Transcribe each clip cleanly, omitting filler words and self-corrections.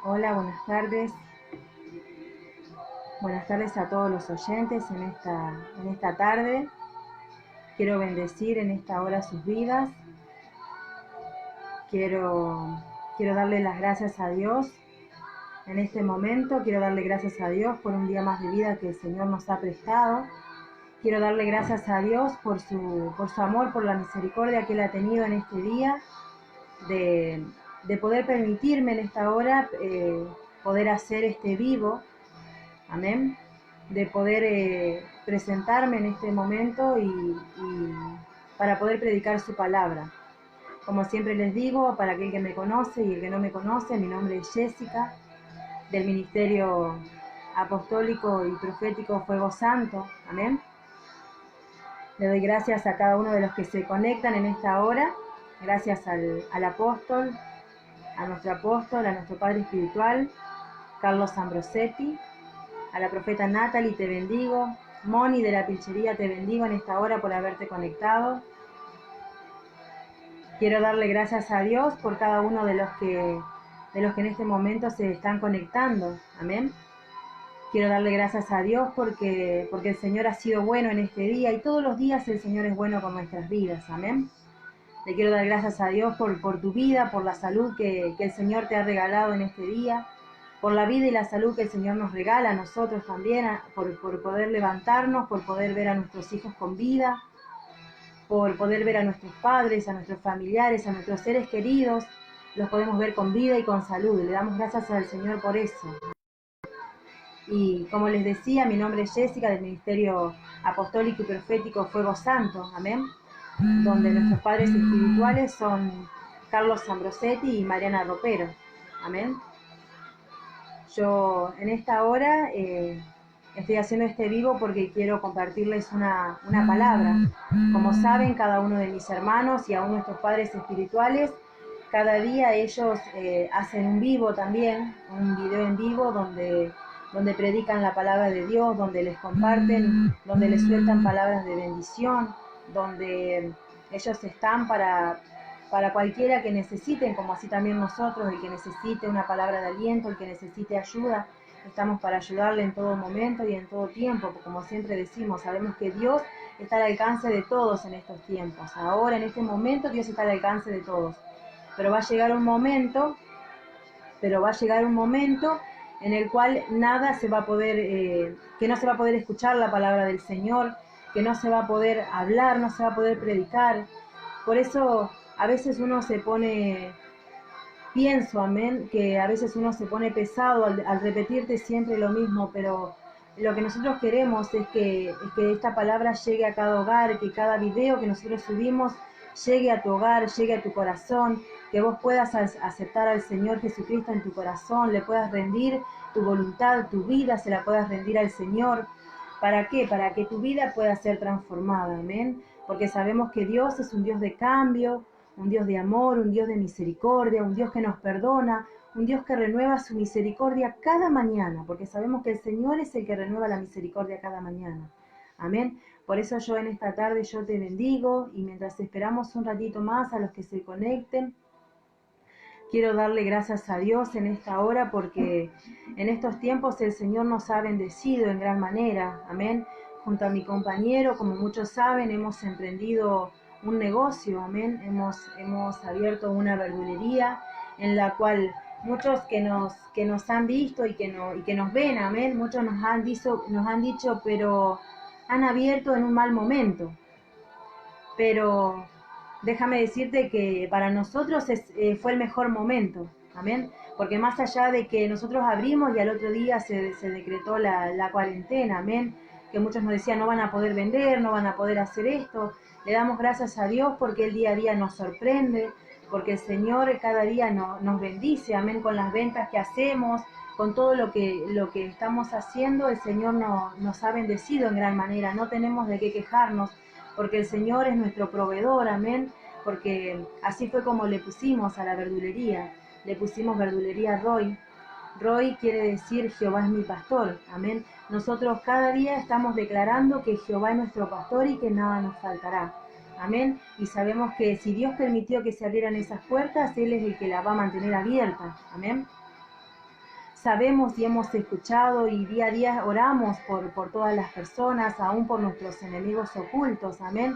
Hola, buenas tardes. Buenas tardes a todos los oyentes en esta tarde. Quiero bendecir en esta hora sus vidas. Quiero darle las gracias a Dios. En este momento quiero darle gracias a Dios por un día más de vida que el Señor nos ha prestado. Quiero darle gracias a Dios por su amor, por la misericordia que Él ha tenido en este día, de poder permitirme en esta hora poder hacer este vivo. Amén. De poder presentarme en este momento y para poder predicar su palabra. Como siempre les digo, para aquel que me conoce y el que no me conoce, mi nombre es Jessica, del Ministerio Apostólico y Profético Fuego Santo. Amén. Le doy gracias a cada uno de los que se conectan en esta hora. Gracias al apóstol, a nuestro Padre Espiritual, Carlos Ambrosetti. A la profeta Natalie, te bendigo. Moni de la Pilchería, te bendigo en esta hora por haberte conectado. Quiero darle gracias a Dios por cada uno de los que en este momento se están conectando. Amén. Quiero darle gracias a Dios porque el Señor ha sido bueno en este día y todos los días el Señor es bueno con nuestras vidas. Amén. Le quiero dar gracias a Dios por tu vida, por la salud que el Señor te ha regalado en este día, por la vida y la salud que el Señor nos regala a nosotros también, por poder levantarnos, por poder ver a nuestros hijos con vida, por poder ver a nuestros padres, a nuestros familiares, a nuestros seres queridos, los podemos ver con vida y con salud. Le damos gracias al Señor por eso. Y como les decía, mi nombre es Jessica, del Ministerio Apostólico y Profético Fuego Santo, amén, donde nuestros padres espirituales son Carlos Ambrosetti y Mariana Ropero, amén. Yo en esta hora estoy haciendo este vivo porque quiero compartirles una palabra. Como saben, cada uno de mis hermanos y aún nuestros padres espirituales, cada día ellos hacen un vivo también, un video en vivo donde predican la palabra de Dios, donde les comparten, donde les sueltan palabras de bendición, donde ellos están para cualquiera que necesiten, como así también nosotros, el que necesite una palabra de aliento, el que necesite ayuda, estamos para ayudarle en todo momento y en todo tiempo, porque como siempre decimos, sabemos que Dios está al alcance de todos en estos tiempos. Ahora, en este momento, Dios está al alcance de todos. Pero va a llegar un momento en el cual nada se va a poder, que no se va a poder escuchar la palabra del Señor, que no se va a poder hablar, no se va a poder predicar. Por eso a veces uno se pone, pienso, amén, que a veces uno se pone pesado al repetirte siempre lo mismo, pero lo que nosotros queremos es que esta palabra llegue a cada hogar, que cada video que nosotros subimos llegue a tu hogar, llegue a tu corazón, que vos puedas aceptar al Señor Jesucristo en tu corazón, le puedas rendir tu voluntad, tu vida, se la puedas rendir al Señor. ¿Para qué? Para que tu vida pueda ser transformada, amén. Porque sabemos que Dios es un Dios de cambio, un Dios de amor, un Dios de misericordia, un Dios que nos perdona, un Dios que renueva su misericordia cada mañana, porque sabemos que el Señor es el que renueva la misericordia cada mañana. Amén. Por eso yo en esta tarde yo te bendigo y mientras esperamos un ratito más a los que se conecten, quiero darle gracias a Dios en esta hora porque en estos tiempos el Señor nos ha bendecido en gran manera. Amén. Junto a mi compañero, como muchos saben, hemos emprendido un negocio. Amén. Hemos abierto una verdulería en la cual muchos que nos han visto y que nos ven, amén, muchos nos han dicho, pero han abierto en un mal momento. Pero déjame decirte que para nosotros fue el mejor momento, amén, porque más allá de que nosotros abrimos y al otro día se decretó la cuarentena, amén, que muchos nos decían no van a poder vender, no van a poder hacer esto, le damos gracias a Dios porque el día a día nos sorprende, porque el Señor cada día nos bendice, amén, con las ventas que hacemos, con todo lo que estamos haciendo, el Señor nos ha bendecido en gran manera, no tenemos de qué quejarnos, porque el Señor es nuestro proveedor, amén, porque así fue como le pusimos a la verdulería, le pusimos verdulería Roy. Roy quiere decir Jehová es mi pastor, amén. Nosotros cada día estamos declarando que Jehová es nuestro pastor y que nada nos faltará, amén. Y sabemos que si Dios permitió que se abrieran esas puertas, Él es el que las va a mantener abiertas, amén. sabemos y hemos escuchado y día a día oramos por todas las personas, aún por nuestros enemigos ocultos, amén,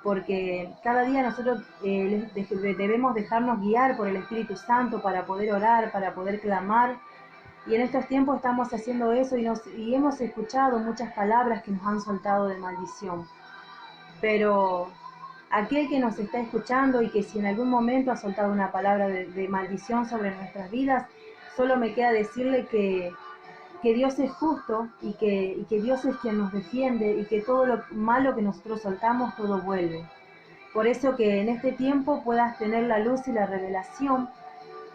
porque cada día nosotros debemos dejarnos guiar por el Espíritu Santo para poder orar, para poder clamar, y en estos tiempos estamos haciendo eso y hemos escuchado muchas palabras que nos han soltado de maldición, pero aquel que nos está escuchando y que si en algún momento ha soltado una palabra de maldición sobre nuestras vidas, solo me queda decirle que Dios es justo y que Dios es quien nos defiende y que todo lo malo que nosotros soltamos, todo vuelve. Por eso que en este tiempo puedas tener la luz y la revelación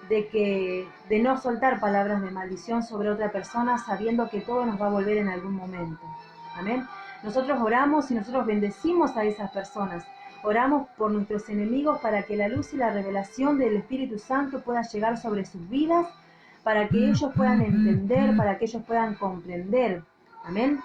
de no soltar palabras de maldición sobre otra persona, sabiendo que todo nos va a volver en algún momento. Amén. Nosotros oramos y nosotros bendecimos a esas personas. Oramos por nuestros enemigos para que la luz y la revelación del Espíritu Santo pueda llegar sobre sus vidas, para que ellos puedan entender, para que ellos puedan comprender. Amén.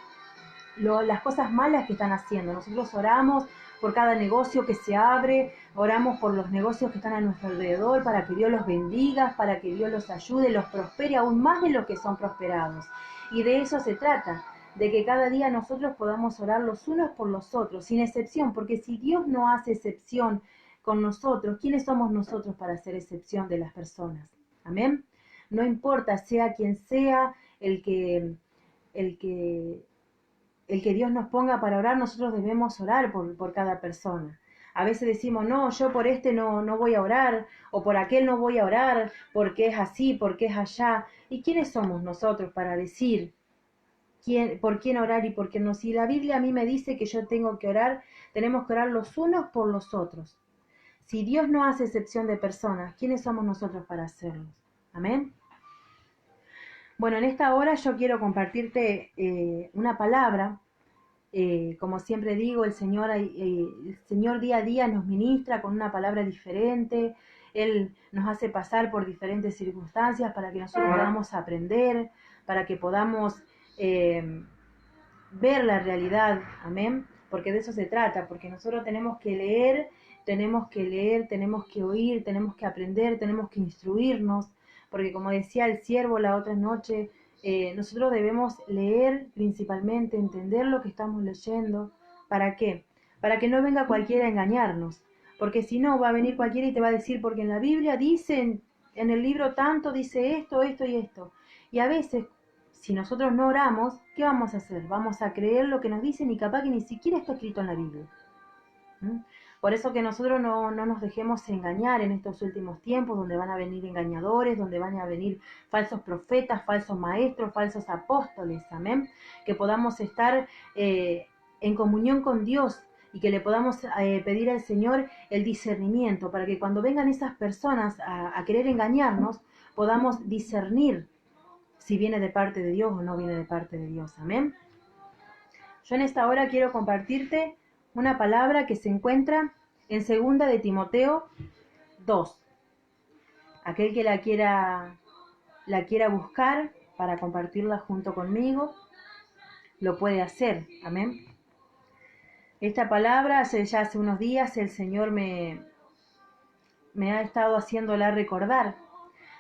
Las cosas malas que están haciendo. Nosotros oramos por cada negocio que se abre, oramos por los negocios que están a nuestro alrededor, para que Dios los bendiga, para que Dios los ayude, los prospere aún más de lo que son prosperados. Y de eso se trata, de que cada día nosotros podamos orar los unos por los otros, sin excepción, porque si Dios no hace excepción con nosotros, ¿quiénes somos nosotros para hacer excepción de las personas? Amén. No importa, sea quien sea el que Dios nos ponga para orar, nosotros debemos orar por cada persona. A veces decimos, no, yo por este no voy a orar, o por aquel no voy a orar, porque es así, porque es allá. ¿Y quiénes somos nosotros para decir por quién orar y por quién no? Si la Biblia a mí me dice que yo tengo que orar, tenemos que orar los unos por los otros. Si Dios no hace excepción de personas, ¿quiénes somos nosotros para hacerlo? Amén. Bueno, en esta hora yo quiero compartirte una palabra. Como siempre digo, el Señor día a día nos ministra con una palabra diferente. Él nos hace pasar por diferentes circunstancias para que nosotros podamos aprender, para que podamos ver la realidad. Amén. Porque de eso se trata, porque nosotros tenemos que leer, tenemos que oír, tenemos que aprender, tenemos que instruirnos. Porque como decía el siervo la otra noche, nosotros debemos leer principalmente, entender lo que estamos leyendo. ¿Para qué? Para que no venga cualquiera a engañarnos. Porque si no, va a venir cualquiera y te va a decir, porque en la Biblia dice, en el libro tanto, dice esto, esto y esto. Y a veces, si nosotros no oramos, ¿qué vamos a hacer? Vamos a creer lo que nos dicen y capaz que ni siquiera está escrito en la Biblia. Por eso que nosotros no nos dejemos engañar en estos últimos tiempos, donde van a venir engañadores, donde van a venir falsos profetas, falsos maestros, falsos apóstoles, amén. Que podamos estar en comunión con Dios y que le podamos pedir al Señor el discernimiento, para que cuando vengan esas personas a querer engañarnos, podamos discernir si viene de parte de Dios o no viene de parte de Dios, amén. Yo en esta hora quiero compartirte una palabra que se encuentra en 2 de Timoteo 2. Aquel que la quiera buscar para compartirla junto conmigo, lo puede hacer. Amén. Esta palabra, ya hace unos días, el Señor me ha estado haciéndola recordar.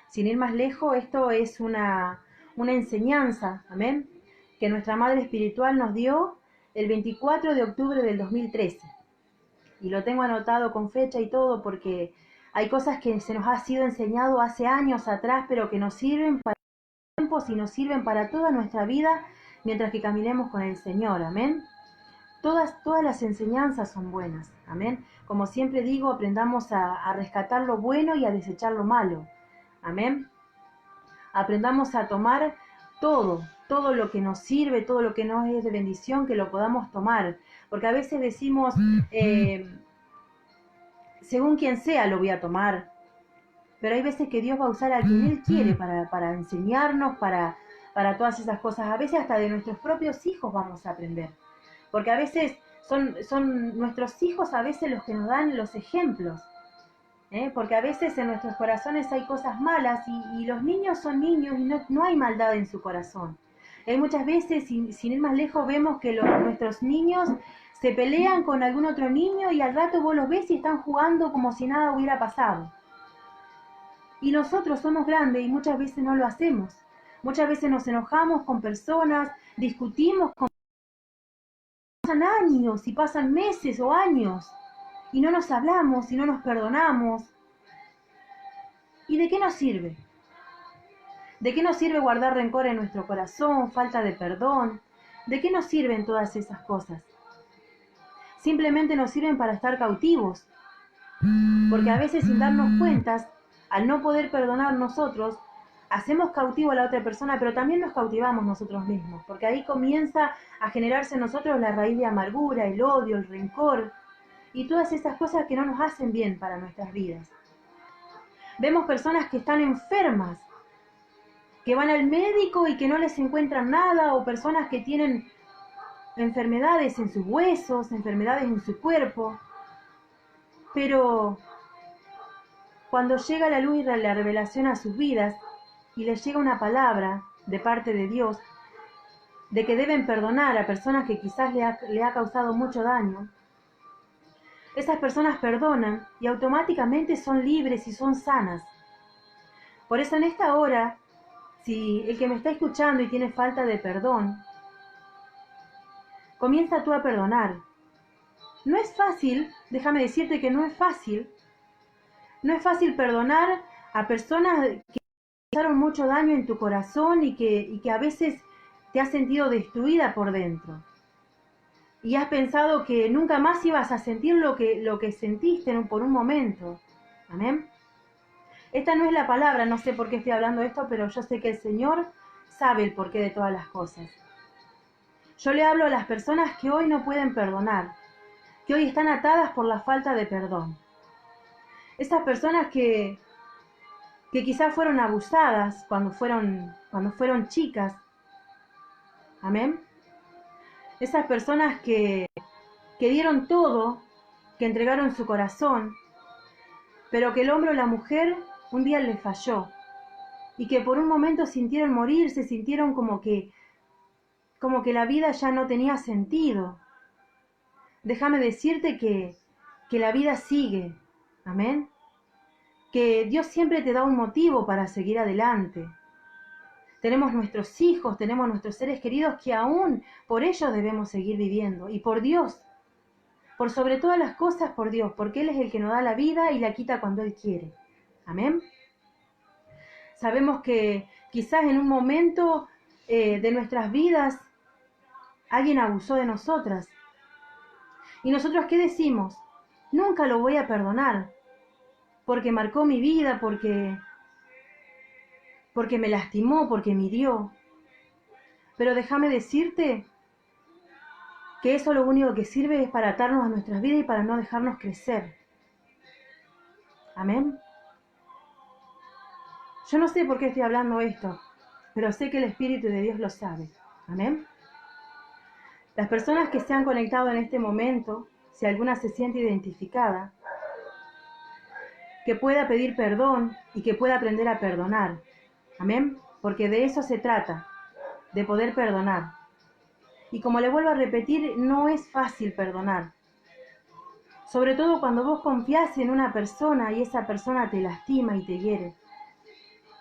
Sin ir más lejos, esto es una enseñanza, amén, que nuestra Madre Espiritual nos dio el 24 de octubre del 2013. Y lo tengo anotado con fecha y todo, porque hay cosas que se nos ha sido enseñado hace años atrás, pero que nos sirven para tiempos y nos sirven para toda nuestra vida mientras que caminemos con el Señor, amén. Todas las enseñanzas son buenas, amén. Como siempre digo, aprendamos a rescatar lo bueno y a desechar lo malo, amén. Aprendamos a tomar todo lo que nos sirve, todo lo que nos es de bendición, que lo podamos tomar. Porque a veces decimos, según quien sea lo voy a tomar. Pero hay veces que Dios va a usar a quien Él quiere para enseñarnos, para todas esas cosas. A veces hasta de nuestros propios hijos vamos a aprender. Porque a veces son nuestros hijos a veces los que nos dan los ejemplos. Porque a veces en nuestros corazones hay cosas malas y los niños son niños y no hay maldad en su corazón. Hay muchas veces, sin ir más lejos, vemos que nuestros niños se pelean con algún otro niño y al rato vos los ves y están jugando como si nada hubiera pasado. Y nosotros somos grandes y muchas veces no lo hacemos. Muchas veces nos enojamos con personas, discutimos con... Pasan años y pasan meses o años y no nos hablamos y no nos perdonamos. ¿Y de qué nos sirve? ¿De qué nos sirve guardar rencor en nuestro corazón, falta de perdón? ¿De qué nos sirven todas esas cosas? Simplemente nos sirven para estar cautivos, porque a veces sin darnos cuenta, al no poder perdonar nosotros, hacemos cautivo a la otra persona, pero también nos cautivamos nosotros mismos, porque ahí comienza a generarse en nosotros la raíz de amargura, el odio, el rencor y todas esas cosas que no nos hacen bien para nuestras vidas. Vemos personas que están enfermas, que van al médico y que no les encuentran nada, o personas que tienen enfermedades en sus huesos, enfermedades en su cuerpo, pero cuando llega la luz y la revelación a sus vidas y les llega una palabra de parte de Dios de que deben perdonar a personas que quizás le ha causado mucho daño, esas personas perdonan y automáticamente son libres y son sanas. Por eso en esta hora, si el que me está escuchando y tiene falta de perdón, comienza tú a perdonar. No es fácil, déjame decirte que no es fácil. No es fácil perdonar a personas que causaron mucho daño en tu corazón y que a veces te has sentido destruida por dentro. Y has pensado que nunca más ibas a sentir lo que sentiste por un momento. Amén. Esta no es la palabra, no sé por qué estoy hablando de esto, pero yo sé que el Señor sabe el porqué de todas las cosas. Yo le hablo a las personas que hoy no pueden perdonar, que hoy están atadas por la falta de perdón. Esas personas que quizás fueron abusadas cuando fueron chicas. Amén. Esas personas que dieron todo, que entregaron su corazón, pero que el hombre o la mujer un día les falló y que por un momento sintieron morir, se sintieron como que la vida ya no tenía sentido. Déjame decirte que la vida sigue. Amén. Que Dios siempre te da un motivo para seguir adelante. Tenemos nuestros hijos, tenemos nuestros seres queridos que aún por ellos debemos seguir viviendo. Y por Dios, por sobre todas las cosas por Dios, porque Él es el que nos da la vida y la quita cuando Él quiere. Amén. Sabemos que quizás en un momento de nuestras vidas alguien abusó de nosotras. ¿Y nosotros qué decimos? Nunca lo voy a perdonar, porque marcó mi vida, porque me lastimó, porque me hirió. Pero déjame decirte que eso lo único que sirve es para atarnos a nuestras vidas y para no dejarnos crecer. Amén. Yo no sé por qué estoy hablando esto, pero sé que el Espíritu de Dios lo sabe. Amén. Las personas que se han conectado en este momento, si alguna se siente identificada, que pueda pedir perdón y que pueda aprender a perdonar. Amén. Porque de eso se trata, de poder perdonar. Y como le vuelvo a repetir, no es fácil perdonar. Sobre todo cuando vos confías en una persona y esa persona te lastima y te hiere.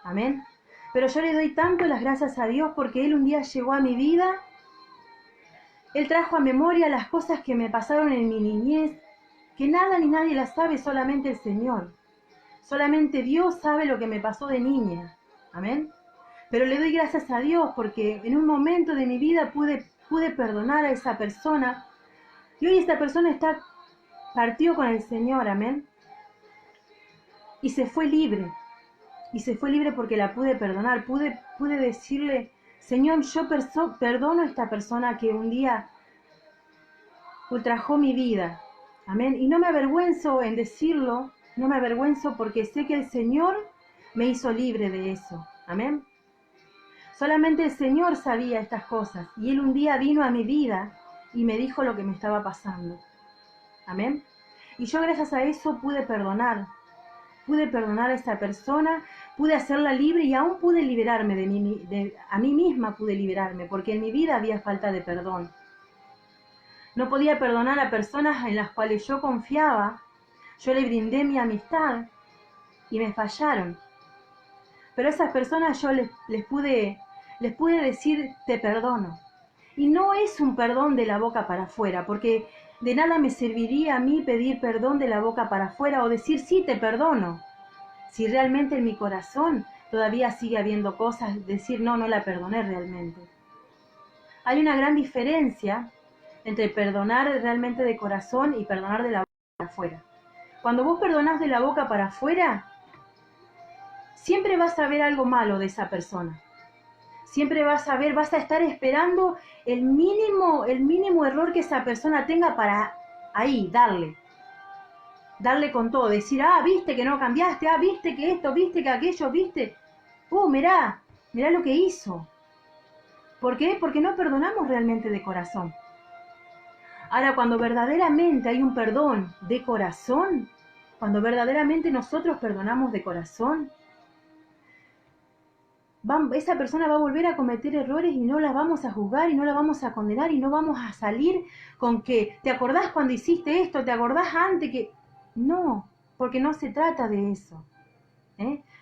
Amén. Pero yo le doy tanto las gracias a Dios porque Él un día llegó a mi vida. Él trajo a memoria las cosas que me pasaron en mi niñez, que nada ni nadie las sabe, solamente el Señor. Solamente Dios sabe lo que me pasó de niña. Amén. Pero le doy gracias a Dios porque en un momento de mi vida pude perdonar a esa persona. Y hoy esta persona partió con el Señor. Amén. Y se fue libre. Y se fue libre porque la pude perdonar. Pude decirle, Señor, yo perdono a esta persona que un día ultrajó mi vida. Amén. Y no me avergüenzo en decirlo. No me avergüenzo porque sé que el Señor me hizo libre de eso. Amén. Solamente el Señor sabía estas cosas. Y Él un día vino a mi vida y me dijo lo que me estaba pasando. Amén. Y yo gracias a eso pude perdonar. Pude perdonar a esa persona, pude hacerla libre y aún pude liberarme a mí misma pude liberarme, porque en mi vida había falta de perdón. No podía perdonar a personas en las cuales yo confiaba, yo le brindé mi amistad y me fallaron. Pero a esas personas yo les pude les puede decir te perdono. Y no es un perdón de la boca para afuera, porque de nada me serviría a mí pedir perdón de la boca para afuera o decir sí te perdono, si realmente en mi corazón todavía sigue habiendo cosas, decir no la perdoné realmente. Hay una gran diferencia entre perdonar realmente de corazón y perdonar de la boca para afuera. Cuando vos perdonás de la boca para afuera, siempre vas a ver algo malo de esa persona. Siempre vas a estar esperando el mínimo error que esa persona tenga para ahí, darle con todo, decir, viste que no cambiaste, viste que esto, viste que aquello, viste, mirá lo que hizo. ¿Por qué? Porque no perdonamos realmente de corazón. Ahora, cuando verdaderamente hay un perdón de corazón, cuando verdaderamente nosotros perdonamos de corazón, esa persona va a volver a cometer errores y no la vamos a juzgar y no la vamos a condenar y no vamos a salir con que, ¿te acordás cuando hiciste esto? ¿Te acordás antes que...? No, porque no se trata de eso.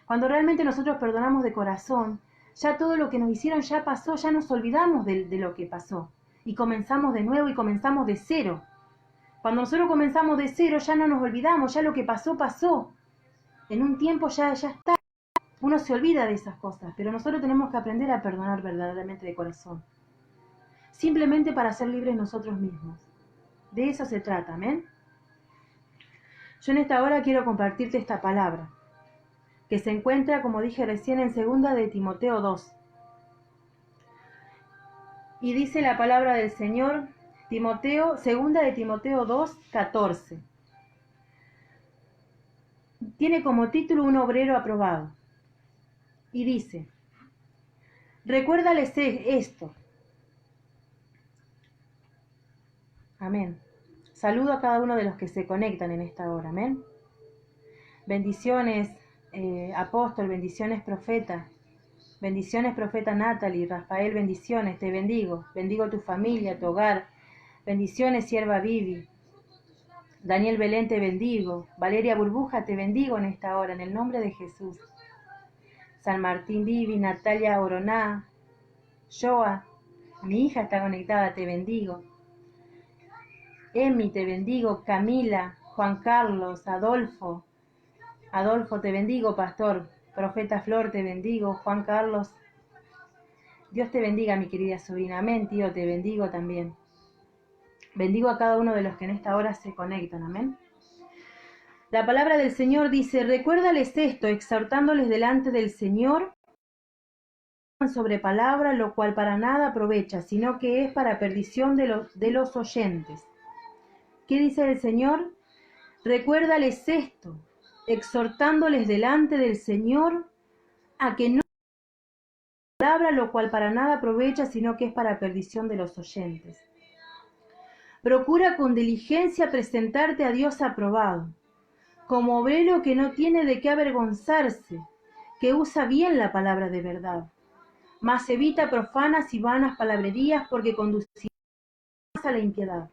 Cuando realmente nosotros perdonamos de corazón, ya todo lo que nos hicieron ya pasó, ya nos olvidamos de lo que pasó. Y comenzamos de nuevo y comenzamos de cero. Cuando nosotros comenzamos de cero ya no nos olvidamos, ya lo que pasó, pasó. En un tiempo ya está. Uno se olvida de esas cosas, pero nosotros tenemos que aprender a perdonar verdaderamente de corazón. Simplemente para ser libres nosotros mismos. De eso se trata, ¿amén? Yo en esta hora quiero compartirte esta palabra, que se encuentra, como dije recién, en 2 de Timoteo 2. Y dice la palabra del Señor, 2 de Timoteo 2, 14. Tiene como título un obrero aprobado. Y dice, recuérdales esto. Amén. Saludo a cada uno de los que se conectan en esta hora. Amén. Bendiciones, apóstol, bendiciones, profeta. Bendiciones, profeta Natalie, Rafael, bendiciones, te bendigo. Bendigo tu familia, tu hogar. Bendiciones, sierva Vivi. Daniel Belén, te bendigo. Valeria Burbuja, te bendigo en esta hora, en el nombre de Jesús. San Martín Vivi, Natalia Oroná, Joa, mi hija está conectada, te bendigo. Emi, te bendigo. Camila, Juan Carlos, Adolfo, te bendigo, pastor. Profeta Flor, te bendigo. Juan Carlos, Dios te bendiga, mi querida sobrina. Amén, tío, te bendigo también. Bendigo a cada uno de los que en esta hora se conectan, amén. La palabra del Señor dice, recuérdales esto, exhortándoles delante del Señor sobre palabra, lo cual para nada aprovecha, sino que es para perdición de los oyentes. ¿Qué dice el Señor? Recuérdales esto, exhortándoles delante del Señor a que no palabra, lo cual para nada aprovecha, sino que es para perdición de los oyentes. Procura con diligencia presentarte a Dios aprobado, como obrero que no tiene de qué avergonzarse, que usa bien la palabra de verdad, mas evita profanas y vanas palabrerías, porque conducirá a la impiedad.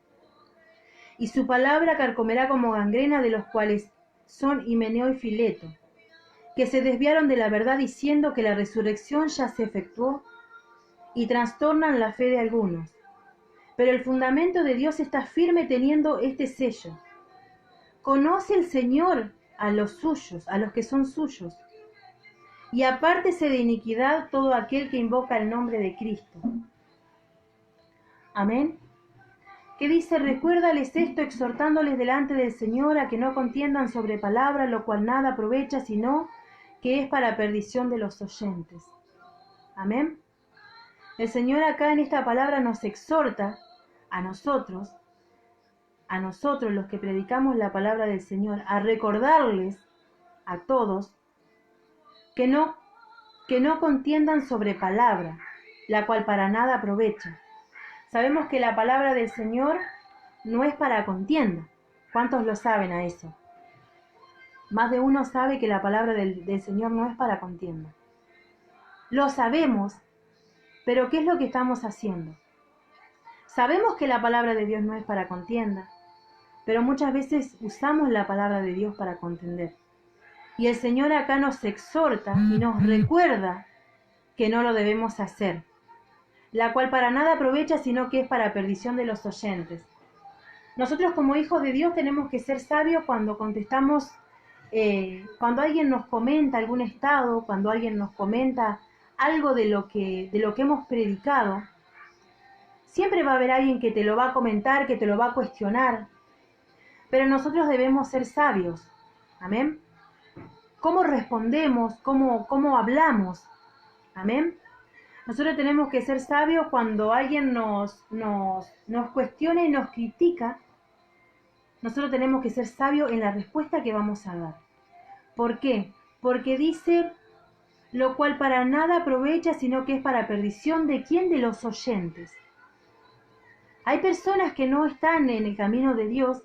Y su palabra carcomerá como gangrena, de los cuales son Himeneo y Fileto, que se desviaron de la verdad diciendo que la resurrección ya se efectuó, y trastornan la fe de algunos. Pero el fundamento de Dios está firme teniendo este sello. Conoce el Señor a los suyos, a los que son suyos, y apártese de iniquidad todo aquel que invoca el nombre de Cristo. Amén. ¿Qué dice? Recuérdales esto, exhortándoles delante del Señor a que no contiendan sobre palabra, lo cual nada aprovecha, sino que es para perdición de los oyentes. Amén. El Señor acá en esta palabra nos exhorta a nosotros los que predicamos la palabra del Señor, a recordarles a todos que no contiendan sobre palabra, la cual para nada aprovecha. Sabemos que la palabra del Señor no es para contienda. ¿Cuántos lo saben a eso? Más de uno sabe que la palabra del Señor no es para contienda. Lo sabemos, pero ¿qué es lo que estamos haciendo? Sabemos que la palabra de Dios no es para contienda, pero muchas veces usamos la palabra de Dios para contender. Y el Señor acá nos exhorta y nos recuerda que no lo debemos hacer, la cual para nada aprovecha, sino que es para perdición de los oyentes. Nosotros como hijos de Dios tenemos que ser sabios cuando contestamos, cuando alguien nos comenta algún estado, cuando alguien nos comenta algo de lo que hemos predicado. Siempre va a haber alguien que te lo va a comentar, que te lo va a cuestionar, pero nosotros debemos ser sabios. Amén. ¿Cómo respondemos? ¿Cómo hablamos? Amén. Nosotros tenemos que ser sabios cuando alguien nos cuestiona y nos critica. Nosotros tenemos que ser sabios en la respuesta que vamos a dar. ¿Por qué? Porque dice, lo cual para nada aprovecha, sino que es para perdición de ¿quién? De los oyentes. Hay personas que no están en el camino de Dios,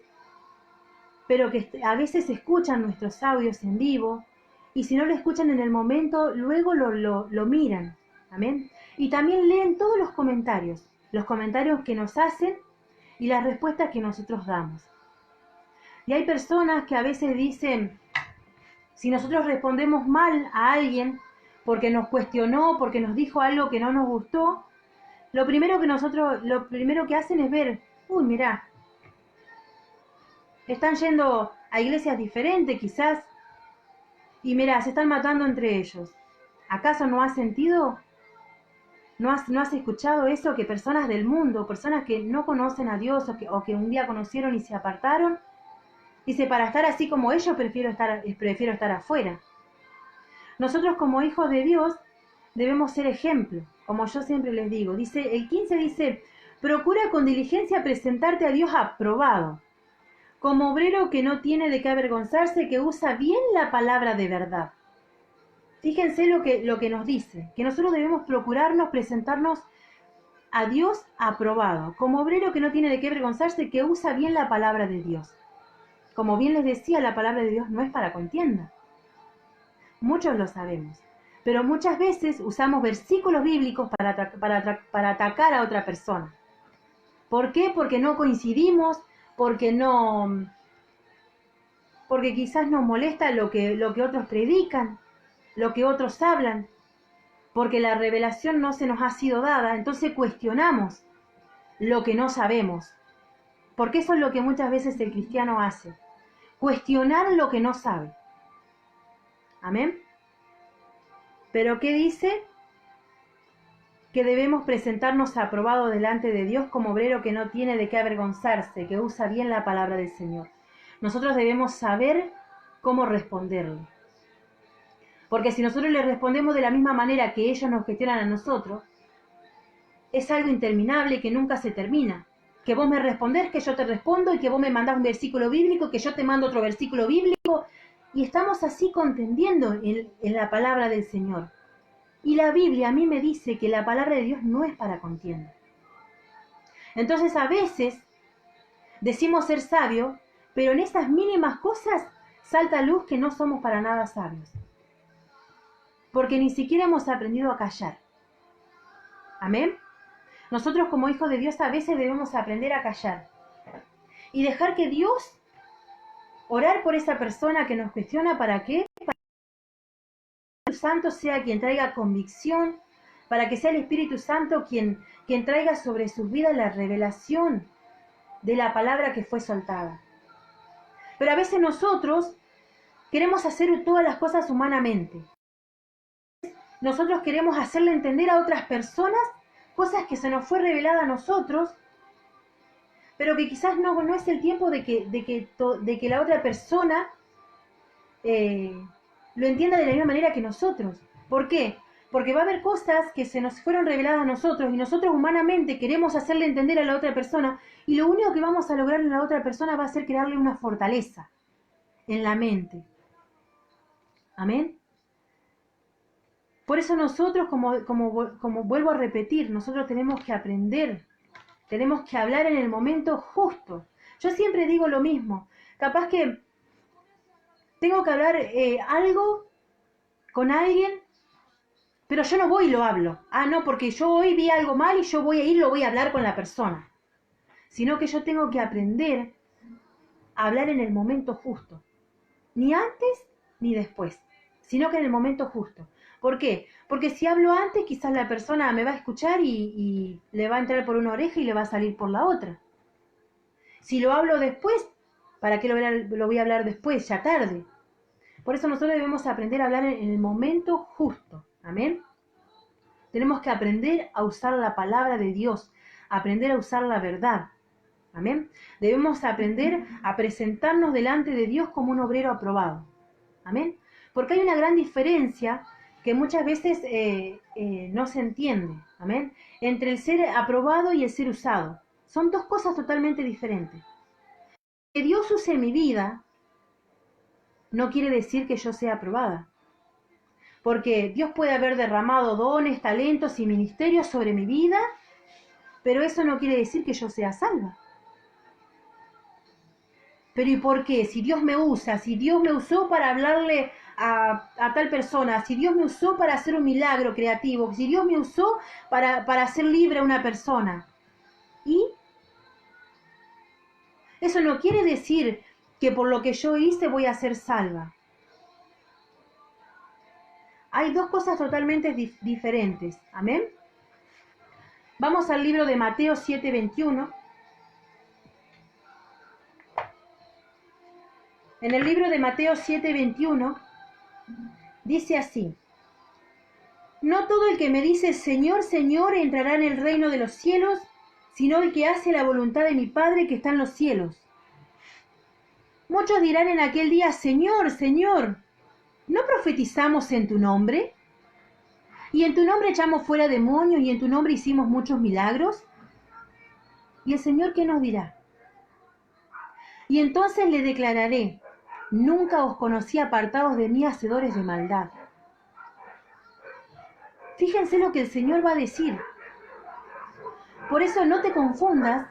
pero que a veces escuchan nuestros audios en vivo, y si no lo escuchan en el momento, luego lo miran. Amén. Y también leen todos los comentarios que nos hacen y las respuestas que nosotros damos. Y hay personas que a veces dicen, si nosotros respondemos mal a alguien porque nos cuestionó, porque nos dijo algo que no nos gustó, lo primero que hacen es ver, uy, mirá, están yendo a iglesias diferentes quizás, y mirá, se están matando entre ellos. ¿Acaso no has sentido? ¿No has escuchado eso? Que personas del mundo, personas que no conocen a Dios o que un día conocieron y se apartaron, dice, para estar así como ellos prefiero estar afuera. Nosotros como hijos de Dios debemos ser ejemplo, como yo siempre les digo. Dice, el 15 dice, procura con diligencia presentarte a Dios aprobado, como obrero que no tiene de qué avergonzarse, que usa bien la palabra de verdad. Fíjense lo que nos dice, que nosotros debemos procurarnos presentarnos a Dios aprobado, como obrero que no tiene de qué avergonzarse, que usa bien la palabra de Dios. Como bien les decía, la palabra de Dios no es para contienda. Muchos lo sabemos. Pero muchas veces usamos versículos bíblicos para atacar a otra persona. ¿Por qué? Porque no coincidimos, porque quizás nos molesta lo que otros predican, lo que otros hablan, porque la revelación no se nos ha sido dada, entonces cuestionamos lo que no sabemos. Porque eso es lo que muchas veces el cristiano hace. Cuestionar lo que no sabe. Amén. Pero ¿qué dice? Que debemos presentarnos aprobados delante de Dios como obrero que no tiene de qué avergonzarse, que usa bien la palabra del Señor. Nosotros debemos saber cómo responderle. Porque si nosotros le respondemos de la misma manera que ellos nos cuestionan a nosotros, es algo interminable que nunca se termina. Que vos me respondés, que yo te respondo, y que vos me mandás un versículo bíblico, que yo te mando otro versículo bíblico, y estamos así contendiendo en la palabra del Señor. Y la Biblia a mí me dice que la palabra de Dios no es para contienda. Entonces a veces decimos ser sabios, pero en esas mínimas cosas salta a luz que no somos para nada sabios. Porque ni siquiera hemos aprendido a callar. Amén. Nosotros como hijos de Dios a veces debemos aprender a callar y dejar que Dios, orar por esa persona que nos cuestiona. ¿Para qué? Para que el Espíritu Santo sea quien traiga convicción, para que sea el Espíritu Santo quien traiga sobre sus vidas la revelación de la palabra que fue soltada. Pero a veces nosotros queremos hacer todas las cosas humanamente. Nosotros queremos hacerle entender a otras personas cosas que se nos fue revelada a nosotros, pero que quizás no es el tiempo de que la otra persona lo entienda de la misma manera que nosotros. ¿Por qué? Porque va a haber cosas que se nos fueron reveladas a nosotros y nosotros humanamente queremos hacerle entender a la otra persona, y lo único que vamos a lograr en la otra persona va a ser crearle una fortaleza en la mente. Amén. Por eso nosotros, como vuelvo a repetir, nosotros tenemos que aprender, tenemos que hablar en el momento justo. Yo siempre digo lo mismo, capaz que tengo que hablar algo con alguien, pero yo no voy y lo hablo. Ah, no, porque yo hoy vi algo mal y yo voy a ir y lo voy a hablar con la persona. Sino que yo tengo que aprender a hablar en el momento justo. Ni antes ni después, sino que en el momento justo. ¿Por qué? Porque si hablo antes, quizás la persona me va a escuchar y le va a entrar por una oreja y le va a salir por la otra. Si lo hablo después, ¿para qué lo voy a hablar después? Ya tarde. Por eso nosotros debemos aprender a hablar en el momento justo. Amén. Tenemos que aprender a usar la palabra de Dios, aprender a usar la verdad. Amén. Debemos aprender a presentarnos delante de Dios como un obrero aprobado. Amén. Porque hay una gran diferencia que muchas veces no se entiende. Amén. Entre el ser aprobado y el ser usado. Son dos cosas totalmente diferentes. Que Dios use mi vida no quiere decir que yo sea aprobada. Porque Dios puede haber derramado dones, talentos y ministerios sobre mi vida, pero eso no quiere decir que yo sea salva. Pero ¿y por qué? Si Dios me usa, si Dios me usó para hablarle a tal persona, si Dios me usó para hacer un milagro creativo, si Dios me usó para hacer libre a una persona. Y eso no quiere decir que por lo que yo hice voy a ser salva. Hay dos cosas totalmente diferentes. Amén. Vamos al libro de Mateo 7:21. En el libro de Mateo 7:21 dice así: no todo el que me dice Señor, Señor entrará en el reino de los cielos, sino el que hace la voluntad de mi Padre que está en los cielos. Muchos dirán en aquel día, Señor, Señor, ¿no profetizamos en tu nombre? ¿Y en tu nombre echamos fuera demonios y en tu nombre hicimos muchos milagros? ¿Y el Señor qué nos dirá? Y entonces le declararé, nunca os conocí, apartados de mí, hacedores de maldad. Fíjense lo que el Señor va a decir. Por eso no te confundas,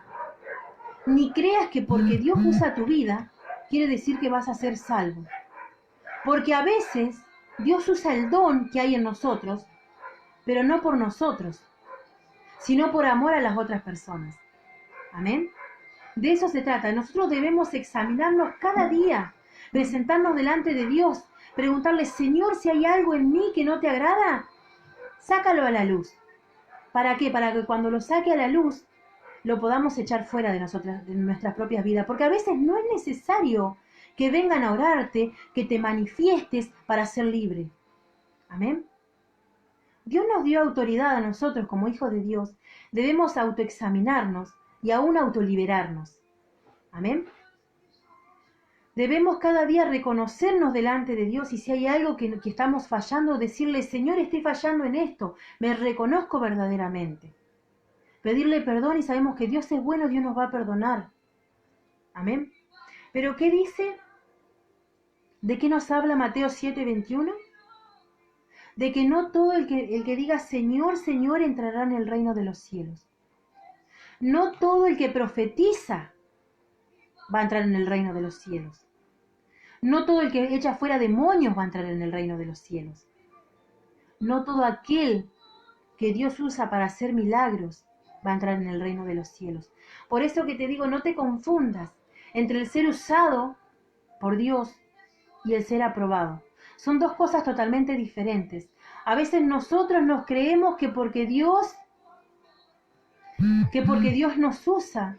ni creas que porque Dios usa tu vida, quiere decir que vas a ser salvo. Porque a veces Dios usa el don que hay en nosotros, pero no por nosotros, sino por amor a las otras personas. Amén. De eso se trata. Nosotros debemos examinarnos cada día, presentarnos delante de Dios, preguntarle, Señor, si hay algo en mí que no te agrada, sácalo a la luz. ¿Para qué? Para que cuando lo saque a la luz, lo podamos echar fuera de nosotras, de nuestras propias vidas. Porque a veces no es necesario que vengan a orarte, que te manifiestes para ser libre. Amén. Dios nos dio autoridad a nosotros como hijos de Dios. Debemos autoexaminarnos y aún autoliberarnos. Amén. Debemos cada día reconocernos delante de Dios y si hay algo que estamos fallando, decirle, Señor, estoy fallando en esto, me reconozco verdaderamente. Pedirle perdón y sabemos que Dios es bueno, Dios nos va a perdonar. Amén. ¿Pero qué dice? ¿De qué nos habla Mateo 7:21? De que no todo el que diga Señor, Señor entrará en el reino de los cielos. No todo el que profetiza va a entrar en el reino de los cielos. No todo el que echa fuera demonios va a entrar en el reino de los cielos. No todo aquel que Dios usa para hacer milagros va a entrar en el reino de los cielos. Por eso que te digo, no te confundas entre el ser usado por Dios y el ser aprobado. Son dos cosas totalmente diferentes. A veces nosotros nos creemos que porque Dios nos usa,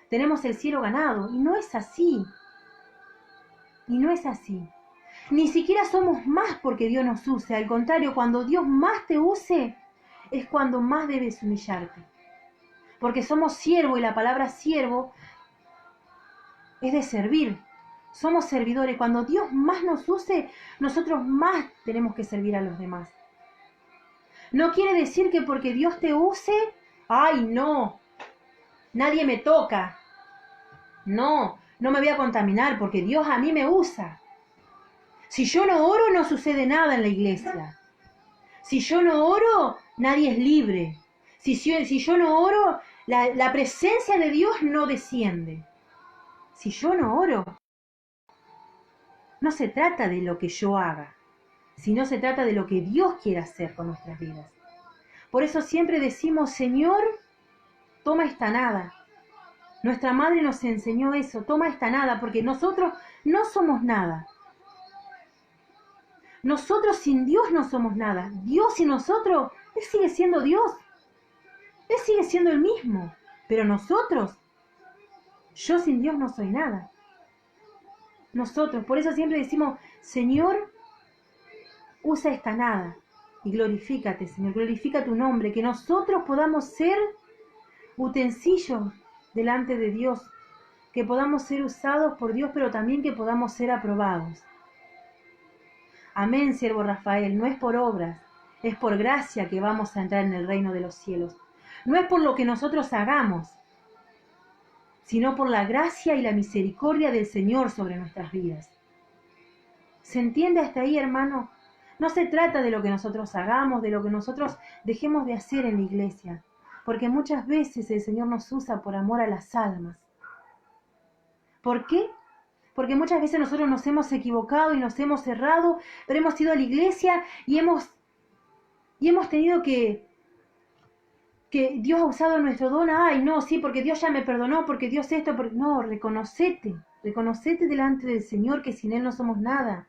tenemos el cielo ganado. Y no es así. Y no es así. Ni siquiera somos más porque Dios nos use. Al contrario, cuando Dios más te use, es cuando más debes humillarte. Porque somos siervo y la palabra siervo es de servir. Somos servidores. Cuando Dios más nos use, nosotros más tenemos que servir a los demás. No quiere decir que porque Dios te use, ¡ay, no! Nadie me toca. No, no me voy a contaminar porque Dios a mí me usa. Si yo no oro, no sucede nada en la iglesia. Si yo no oro, nadie es libre. Si yo no oro, la presencia de Dios no desciende. Si yo no oro, no se trata de lo que yo haga, sino se trata de lo que Dios quiere hacer con nuestras vidas. Por eso siempre decimos, Señor, toma esta nada. Nuestra madre nos enseñó eso, toma esta nada, porque nosotros no somos nada. Nosotros sin Dios no somos nada. Dios y nosotros, Él sigue siendo Dios. Él sigue siendo el mismo. Pero nosotros, yo sin Dios no soy nada. Nosotros, por eso siempre decimos, Señor, usa esta nada y glorifícate, Señor, glorifica tu nombre, que nosotros podamos ser utensilios delante de Dios, que podamos ser usados por Dios, pero también que podamos ser aprobados. Amén, siervo Rafael, no es por obras, es por gracia que vamos a entrar en el reino de los cielos. No es por lo que nosotros hagamos, sino por la gracia y la misericordia del Señor sobre nuestras vidas. ¿Se entiende hasta ahí, hermano? No se trata de lo que nosotros hagamos, de lo que nosotros dejemos de hacer en la iglesia, porque muchas veces el Señor nos usa por amor a las almas. ¿Por qué? Porque muchas veces nosotros nos hemos equivocado y nos hemos errado, pero hemos ido a la iglesia y hemos tenido que Dios ha usado nuestro don. Ay, no, sí, porque Dios ya me perdonó, porque Dios esto, porque... No, reconocete delante del Señor, que sin Él no somos nada.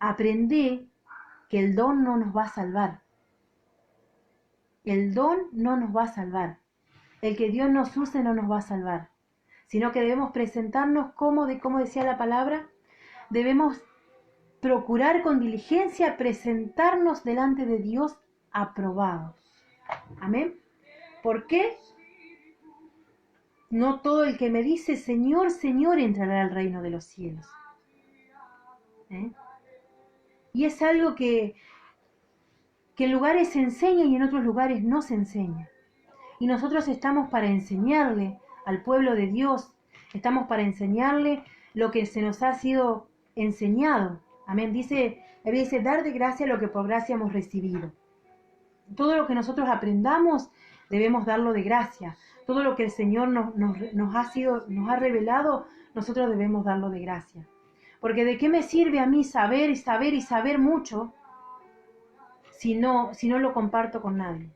Aprendé que el don no nos va a salvar. El don no nos va a salvar. El que Dios nos use no nos va a salvar. Sino que debemos presentarnos como decía la palabra, debemos procurar con diligencia presentarnos delante de Dios aprobados. Amén. ¿Por qué? No todo el que me dice Señor, Señor entrará al reino de los cielos. Y es algo que en lugares se enseña y en otros lugares no se enseña. Y nosotros estamos para enseñarle al pueblo de Dios, estamos para enseñarle lo que se nos ha sido enseñado. Amén. Dice, dar de gracia lo que por gracia hemos recibido. Todo lo que nosotros aprendamos debemos darlo de gracia. Todo lo que el Señor nos ha revelado, nosotros debemos darlo de gracia. Porque ¿de qué me sirve a mí saber y saber y saber mucho si no lo comparto con nadie?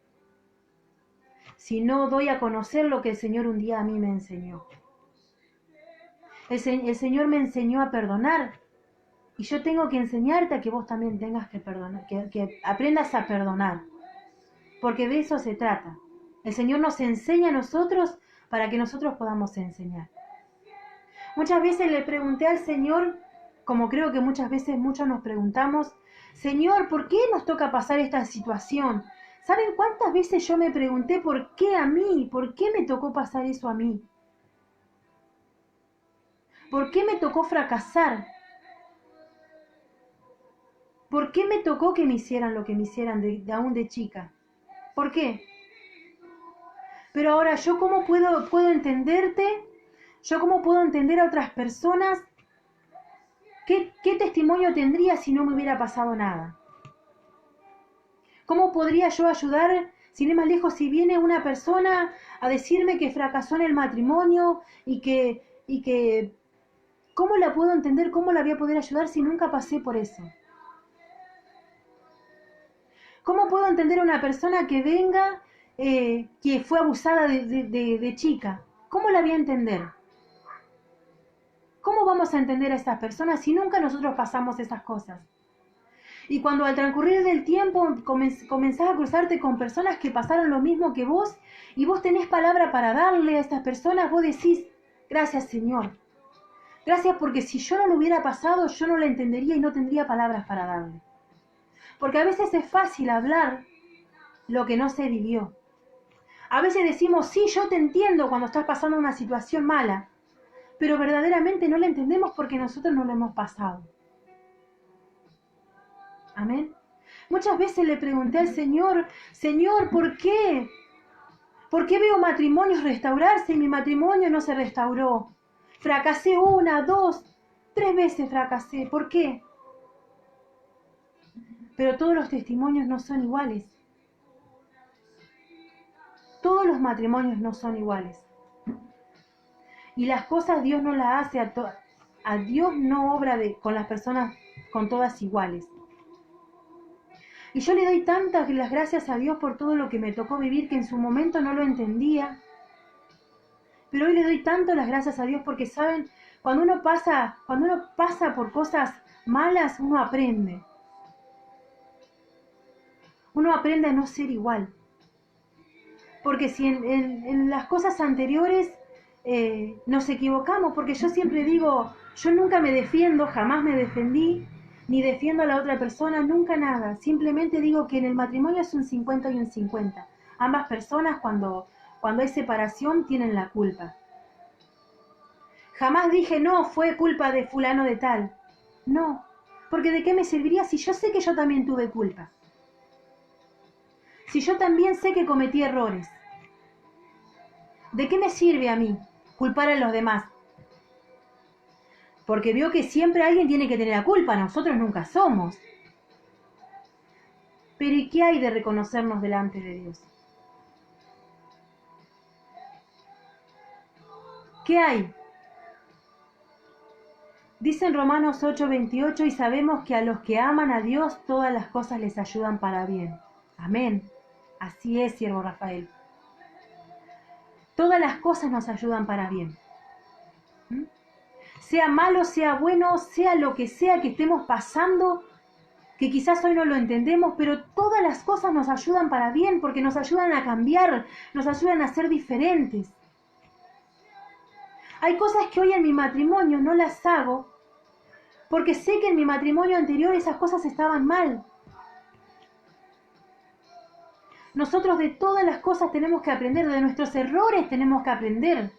Si no doy a conocer lo que el Señor un día a mí me enseñó. El Señor me enseñó a perdonar. Y yo tengo que enseñarte a que vos también tengas que perdonar, que aprendas a perdonar. Porque de eso se trata. El Señor nos enseña a nosotros para que nosotros podamos enseñar. Muchas veces le pregunté al Señor, como creo que muchas veces muchos nos preguntamos, Señor, ¿por qué nos toca pasar esta situación? ¿Saben cuántas veces yo me pregunté por qué a mí? ¿Por qué me tocó pasar eso a mí? ¿Por qué me tocó fracasar? ¿Por qué me tocó que me hicieran lo que me hicieran aún de chica? ¿Por qué? Pero ahora, ¿yo cómo puedo entenderte? ¿Yo cómo puedo entender a otras personas? ¿Qué testimonio tendría si no me hubiera pasado nada? ¿Cómo podría yo ayudar, sin ir más lejos, si viene una persona a decirme que fracasó en el matrimonio y que ¿cómo la puedo entender? ¿Cómo la voy a poder ayudar si nunca pasé por eso? ¿Cómo puedo entender a una persona que venga, que fue abusada de chica? ¿Cómo la voy a entender? ¿Cómo vamos a entender a estas personas si nunca nosotros pasamos esas cosas? Y cuando al transcurrir del tiempo comenzás a cruzarte con personas que pasaron lo mismo que vos, y vos tenés palabra para darle a estas personas, vos decís, gracias Señor. Gracias porque si yo no lo hubiera pasado, yo no la entendería y no tendría palabras para darle. Porque a veces es fácil hablar lo que no se vivió. A veces decimos, sí, yo te entiendo cuando estás pasando una situación mala, pero verdaderamente no la entendemos porque nosotros no lo hemos pasado. Amén. Muchas veces le pregunté al Señor, Señor, ¿por qué? ¿Por qué veo matrimonios restaurarse y mi matrimonio no se restauró? Fracasé 1, 2, 3 veces fracasé. ¿Por qué? Pero todos los testimonios no son iguales. Todos los matrimonios no son iguales. Y las cosas Dios no las hace a Dios no obra con las personas con todas iguales. Y yo le doy tantas las gracias a Dios por todo lo que me tocó vivir que en su momento no lo entendía. Pero hoy le doy tanto las gracias a Dios porque, ¿saben? Cuando uno pasa por cosas malas, uno aprende. Uno aprende a no ser igual. Porque si en las cosas anteriores nos equivocamos, porque yo siempre digo, yo nunca me defiendo, jamás me defendí, ni defiendo a la otra persona, nunca nada. Simplemente digo que en el matrimonio es un 50 y un 50. Ambas personas cuando hay separación tienen la culpa. Jamás dije, no, fue culpa de fulano de tal. No, porque ¿de qué me serviría si yo sé que yo también tuve culpa? Si yo también sé que cometí errores. ¿De qué me sirve a mí culpar a los demás? Porque veo que siempre alguien tiene que tener la culpa, nosotros nunca somos. Pero ¿y qué hay de reconocernos delante de Dios? ¿Qué hay? Dice en Romanos 8:28, y sabemos que a los que aman a Dios todas las cosas les ayudan para bien. Amén. Así es, siervo Rafael. Todas las cosas nos ayudan para bien. Sea malo, sea bueno, sea lo que sea que estemos pasando, que quizás hoy no lo entendemos, pero todas las cosas nos ayudan para bien, porque nos ayudan a cambiar, nos ayudan a ser diferentes. Hay cosas que hoy en mi matrimonio no las hago, porque sé que en mi matrimonio anterior esas cosas estaban mal. Nosotros de todas las cosas tenemos que aprender, de nuestros errores tenemos que aprender.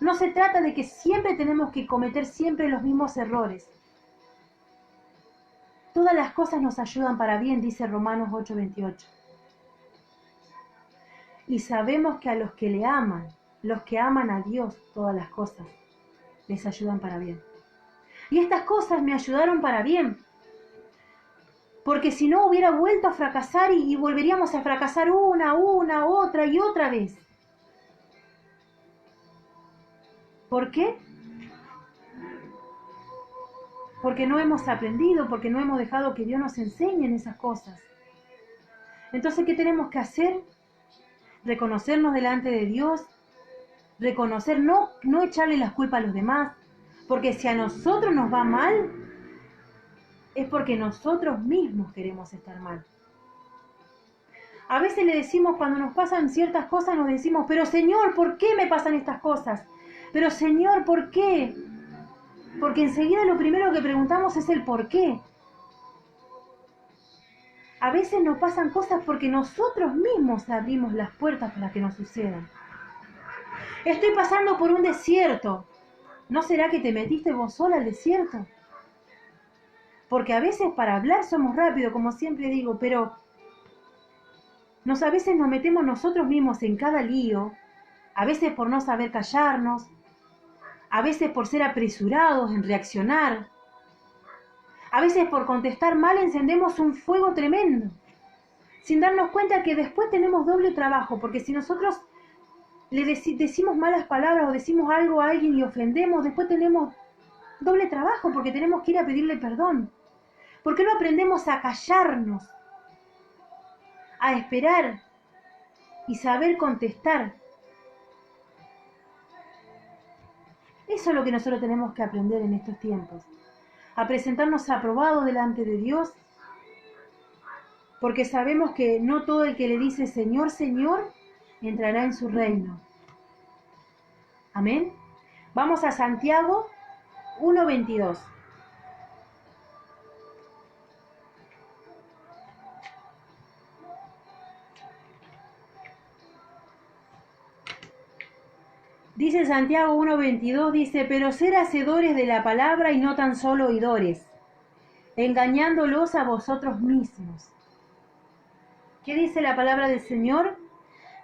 No se trata de que siempre tenemos que cometer siempre los mismos errores. Todas las cosas nos ayudan para bien, dice Romanos 8:28. Y sabemos que a los que le aman, los que aman a Dios, todas las cosas les ayudan para bien. Y estas cosas me ayudaron para bien. Porque si no hubiera vuelto a fracasar y volveríamos a fracasar una, otra y otra vez. ¿Por qué? Porque no hemos aprendido, porque no hemos dejado que Dios nos enseñe en esas cosas. Entonces, ¿qué tenemos que hacer? Reconocernos delante de Dios, reconocer, no echarle las culpas a los demás, porque si a nosotros nos va mal, es porque nosotros mismos queremos estar mal. A veces le decimos, cuando nos pasan ciertas cosas, nos decimos, pero Señor, ¿por qué me pasan estas cosas? Pero Señor, ¿por qué? Porque enseguida lo primero que preguntamos es el por qué. A veces nos pasan cosas porque nosotros mismos abrimos las puertas para que nos sucedan. Estoy pasando por un desierto. ¿No será que te metiste vos sola al desierto? Porque a veces para hablar somos rápidos, como siempre digo, pero a veces nos metemos nosotros mismos en cada lío, a veces por no saber callarnos, a veces por ser apresurados en reaccionar, a veces por contestar mal encendemos un fuego tremendo, sin darnos cuenta que después tenemos doble trabajo, porque si nosotros le decimos malas palabras o decimos algo a alguien y ofendemos, después tenemos doble trabajo, porque tenemos que ir a pedirle perdón. ¿Por qué no aprendemos a callarnos, a esperar y saber contestar? Eso es lo que nosotros tenemos que aprender en estos tiempos. A presentarnos aprobados delante de Dios, porque sabemos que no todo el que le dice Señor, Señor, entrará en su reino. Amén. Vamos a Santiago 1:22. Dice Santiago 1:22, dice, pero ser hacedores de la palabra y no tan solo oidores, engañándolos a vosotros mismos. ¿Qué dice la palabra del Señor?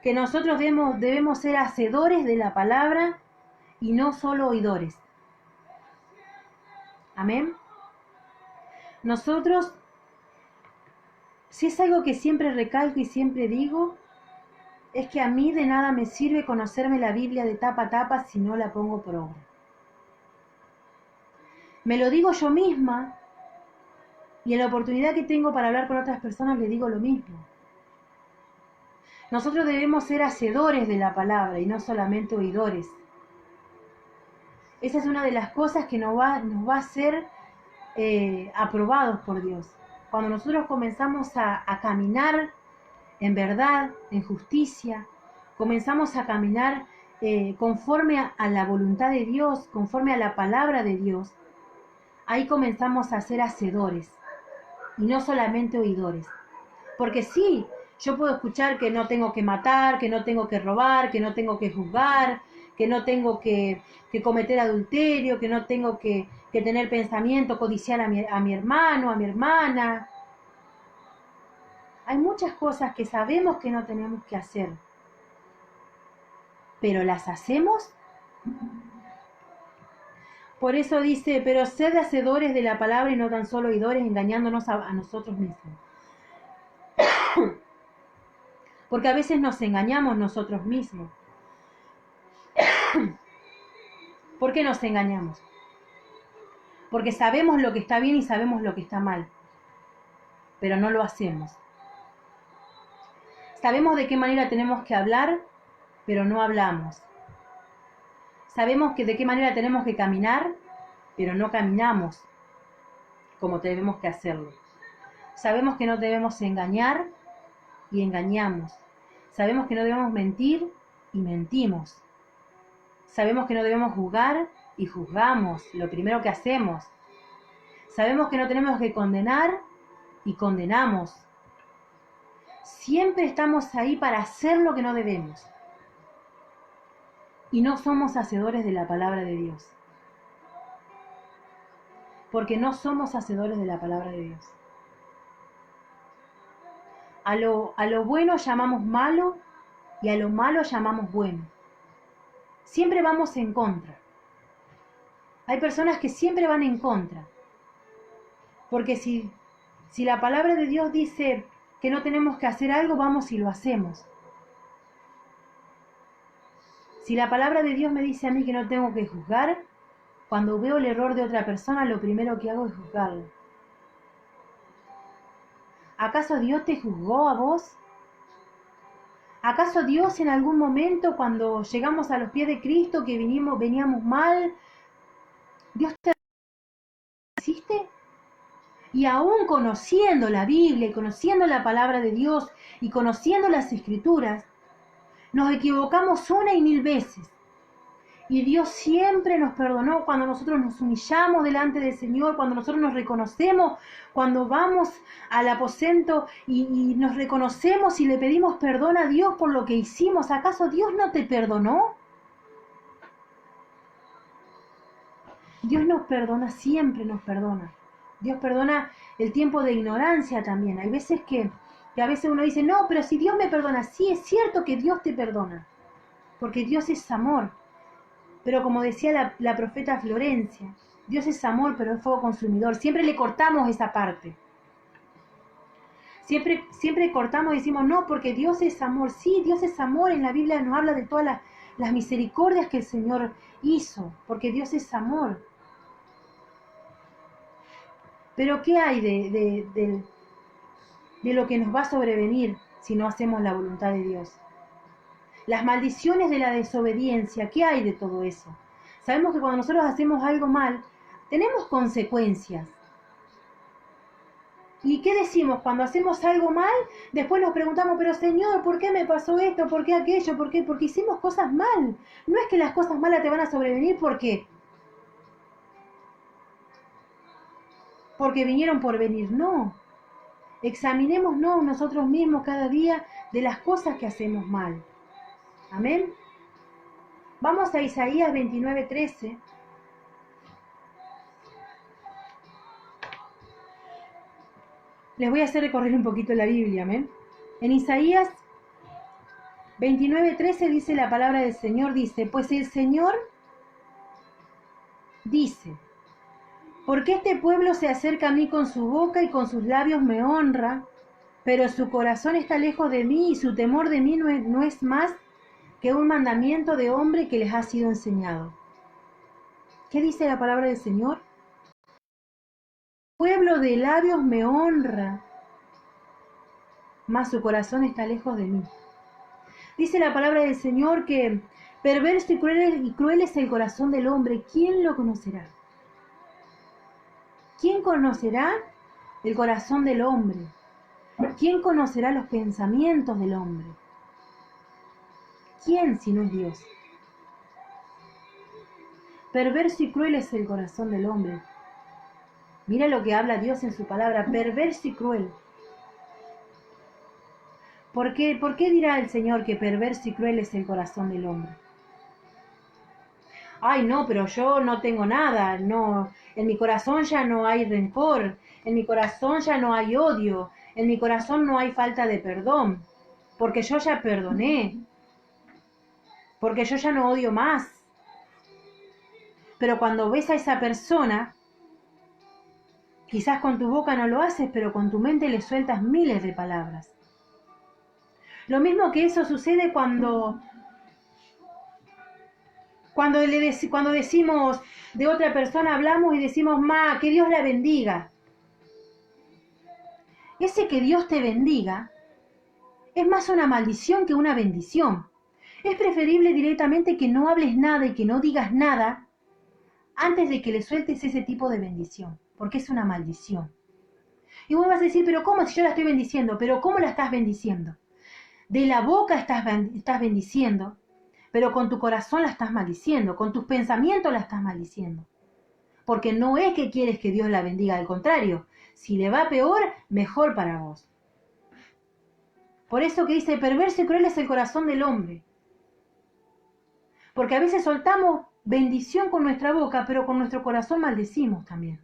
Que nosotros debemos ser hacedores de la palabra y no solo oidores. Amén. Nosotros, si es algo que siempre recalco y siempre digo, es que a mí de nada me sirve conocerme la Biblia de tapa a tapa si no la pongo por obra. Me lo digo yo misma y en la oportunidad que tengo para hablar con otras personas le digo lo mismo. Nosotros debemos ser hacedores de la palabra y no solamente oidores. Esa es una de las cosas que nos va a hacer aprobados por Dios. Cuando nosotros comenzamos a caminar en verdad, en justicia, comenzamos a caminar conforme a la voluntad de Dios, conforme a la palabra de Dios, ahí comenzamos a ser hacedores y no solamente oidores. Porque sí, yo puedo escuchar que no tengo que matar, que no tengo que robar, que no tengo que juzgar, que no tengo que cometer adulterio, que no tengo que tener pensamiento codiciar a mi hermano, a mi hermana. Hay muchas cosas que sabemos que no tenemos que hacer, pero ¿las hacemos? Por eso dice, pero sed hacedores de la palabra y no tan solo oidores, engañándonos a nosotros mismos. Porque a veces nos engañamos nosotros mismos. ¿Por qué nos engañamos? Porque sabemos lo que está bien y sabemos lo que está mal, pero no lo hacemos. Sabemos de qué manera tenemos que hablar, pero no hablamos. Sabemos de qué manera tenemos que caminar, pero no caminamos como debemos que hacerlo. Sabemos que no debemos engañar y engañamos. Sabemos que no debemos mentir y mentimos. Sabemos que no debemos juzgar y juzgamos, lo primero que hacemos. Sabemos que no tenemos que condenar y condenamos. Siempre estamos ahí para hacer lo que no debemos. Y no somos hacedores de la palabra de Dios. Porque no somos hacedores de la palabra de Dios. A lo bueno llamamos malo y a lo malo llamamos bueno. Siempre vamos en contra. Hay personas que siempre van en contra. Porque si la palabra de Dios dice que no tenemos que hacer algo, vamos y lo hacemos. Si la palabra de Dios me dice a mí que no tengo que juzgar, cuando veo el error de otra persona, lo primero que hago es juzgarlo. ¿Acaso Dios te juzgó a vos? ¿Acaso Dios en algún momento, cuando llegamos a los pies de Cristo, que veníamos mal, Dios te hiciste? Y aún conociendo la Biblia y conociendo la palabra de Dios y conociendo las Escrituras, nos equivocamos una y mil veces. Y Dios siempre nos perdonó cuando nosotros nos humillamos delante del Señor, cuando nosotros nos reconocemos, cuando vamos al aposento y nos reconocemos y le pedimos perdón a Dios por lo que hicimos. ¿Acaso Dios no te perdonó? Dios nos perdona, siempre nos perdona. Dios perdona el tiempo de ignorancia también. Hay veces que a veces uno dice, no, pero si Dios me perdona, sí, es cierto que Dios te perdona, porque Dios es amor. Pero como decía la profeta Florencia, Dios es amor, pero es fuego consumidor. Siempre le cortamos esa parte. Siempre cortamos y decimos, no, porque Dios es amor. Sí, Dios es amor. En la Biblia nos habla de todas las misericordias que el Señor hizo, porque Dios es amor. Pero ¿qué hay de lo que nos va a sobrevenir si no hacemos la voluntad de Dios? Las maldiciones de la desobediencia, ¿qué hay de todo eso? Sabemos que cuando nosotros hacemos algo mal, tenemos consecuencias. ¿Y qué decimos? Cuando hacemos algo mal, después nos preguntamos, pero Señor, ¿por qué me pasó esto? ¿Por qué aquello? ¿Por qué? Porque hicimos cosas mal. No es que las cosas malas te van a sobrevenir porque vinieron por venir, no. Examinémonos nosotros mismos cada día de las cosas que hacemos mal. Amén. Vamos a Isaías 29:13. Les voy a hacer recorrer un poquito la Biblia, amén. En Isaías 29:13 dice la palabra del Señor, dice, pues el Señor dice, porque este pueblo se acerca a mí con su boca y con sus labios me honra, pero su corazón está lejos de mí y su temor de mí no es más que un mandamiento de hombre que les ha sido enseñado. ¿Qué dice la palabra del Señor? Pueblo de labios me honra, mas su corazón está lejos de mí. Dice la palabra del Señor que perverso y cruel es el corazón del hombre. ¿Quién lo conocerá? ¿Quién conocerá el corazón del hombre? ¿Quién conocerá los pensamientos del hombre? ¿Quién si no es Dios? Perverso y cruel es el corazón del hombre. Mira lo que habla Dios en su palabra, perverso y cruel. ¿Por qué dirá el Señor que perverso y cruel es el corazón del hombre? Ay, no, pero yo no tengo nada, no, en mi corazón ya no hay rencor, en mi corazón ya no hay odio, en mi corazón no hay falta de perdón, porque yo ya perdoné, porque yo ya no odio más. Pero cuando ves a esa persona, quizás con tu boca no lo haces, pero con tu mente le sueltas miles de palabras. Lo mismo que eso sucede cuando decimos de otra persona, hablamos y decimos, que Dios la bendiga. Ese que Dios te bendiga es más una maldición que una bendición. Es preferible directamente que no hables nada y que no digas nada antes de que le sueltes ese tipo de bendición, porque es una maldición. Y vos vas a decir, pero ¿cómo si yo la estoy bendiciendo? ¿Pero cómo la estás bendiciendo? De la boca estás bendiciendo, pero con tu corazón la estás maldiciendo, con tus pensamientos la estás maldiciendo. Porque no es que quieres que Dios la bendiga, al contrario, si le va peor, mejor para vos. Por eso que dice, perverso y cruel es el corazón del hombre. Porque a veces soltamos bendición con nuestra boca, pero con nuestro corazón maldecimos también.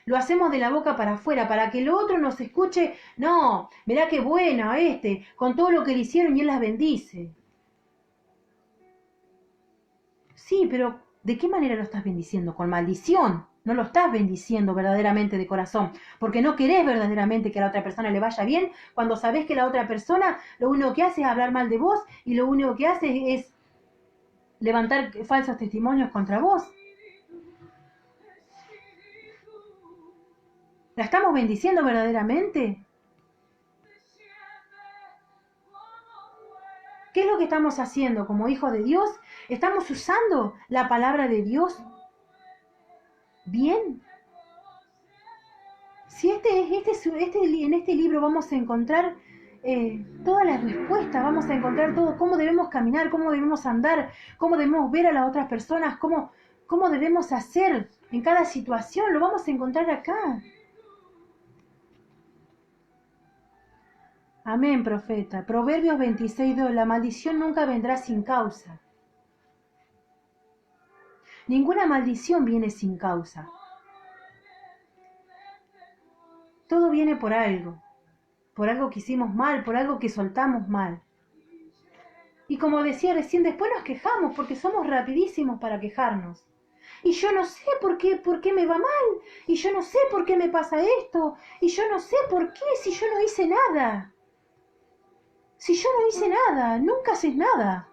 Lo hacemos de la boca para afuera, para que el otro nos escuche. No, mirá qué bueno con todo lo que le hicieron y él las bendice. Sí, pero ¿de qué manera lo estás bendiciendo? Con maldición. No lo estás bendiciendo verdaderamente de corazón, porque no querés verdaderamente que a la otra persona le vaya bien, cuando sabés que la otra persona lo único que hace es hablar mal de vos y lo único que hace es levantar falsos testimonios contra vos. ¿La estamos bendiciendo verdaderamente? ¿Qué es lo que estamos haciendo como hijos de Dios? ¿Estamos usando la palabra de Dios bien? Si en este libro vamos a encontrar todas las respuestas, vamos a encontrar todo, cómo debemos caminar, cómo debemos andar, cómo debemos ver a las otras personas, cómo debemos hacer en cada situación, lo vamos a encontrar acá. Amén, profeta. Proverbios 26:2, la maldición nunca vendrá sin causa. Ninguna maldición viene sin causa. Todo viene por algo que hicimos mal, por algo que soltamos mal. Y como decía recién, después nos quejamos porque somos rapidísimos para quejarnos. Y yo no sé por qué me va mal, y yo no sé por qué me pasa esto, y yo no sé por qué si yo no hice nada. Si yo no hice nada, nunca haces nada.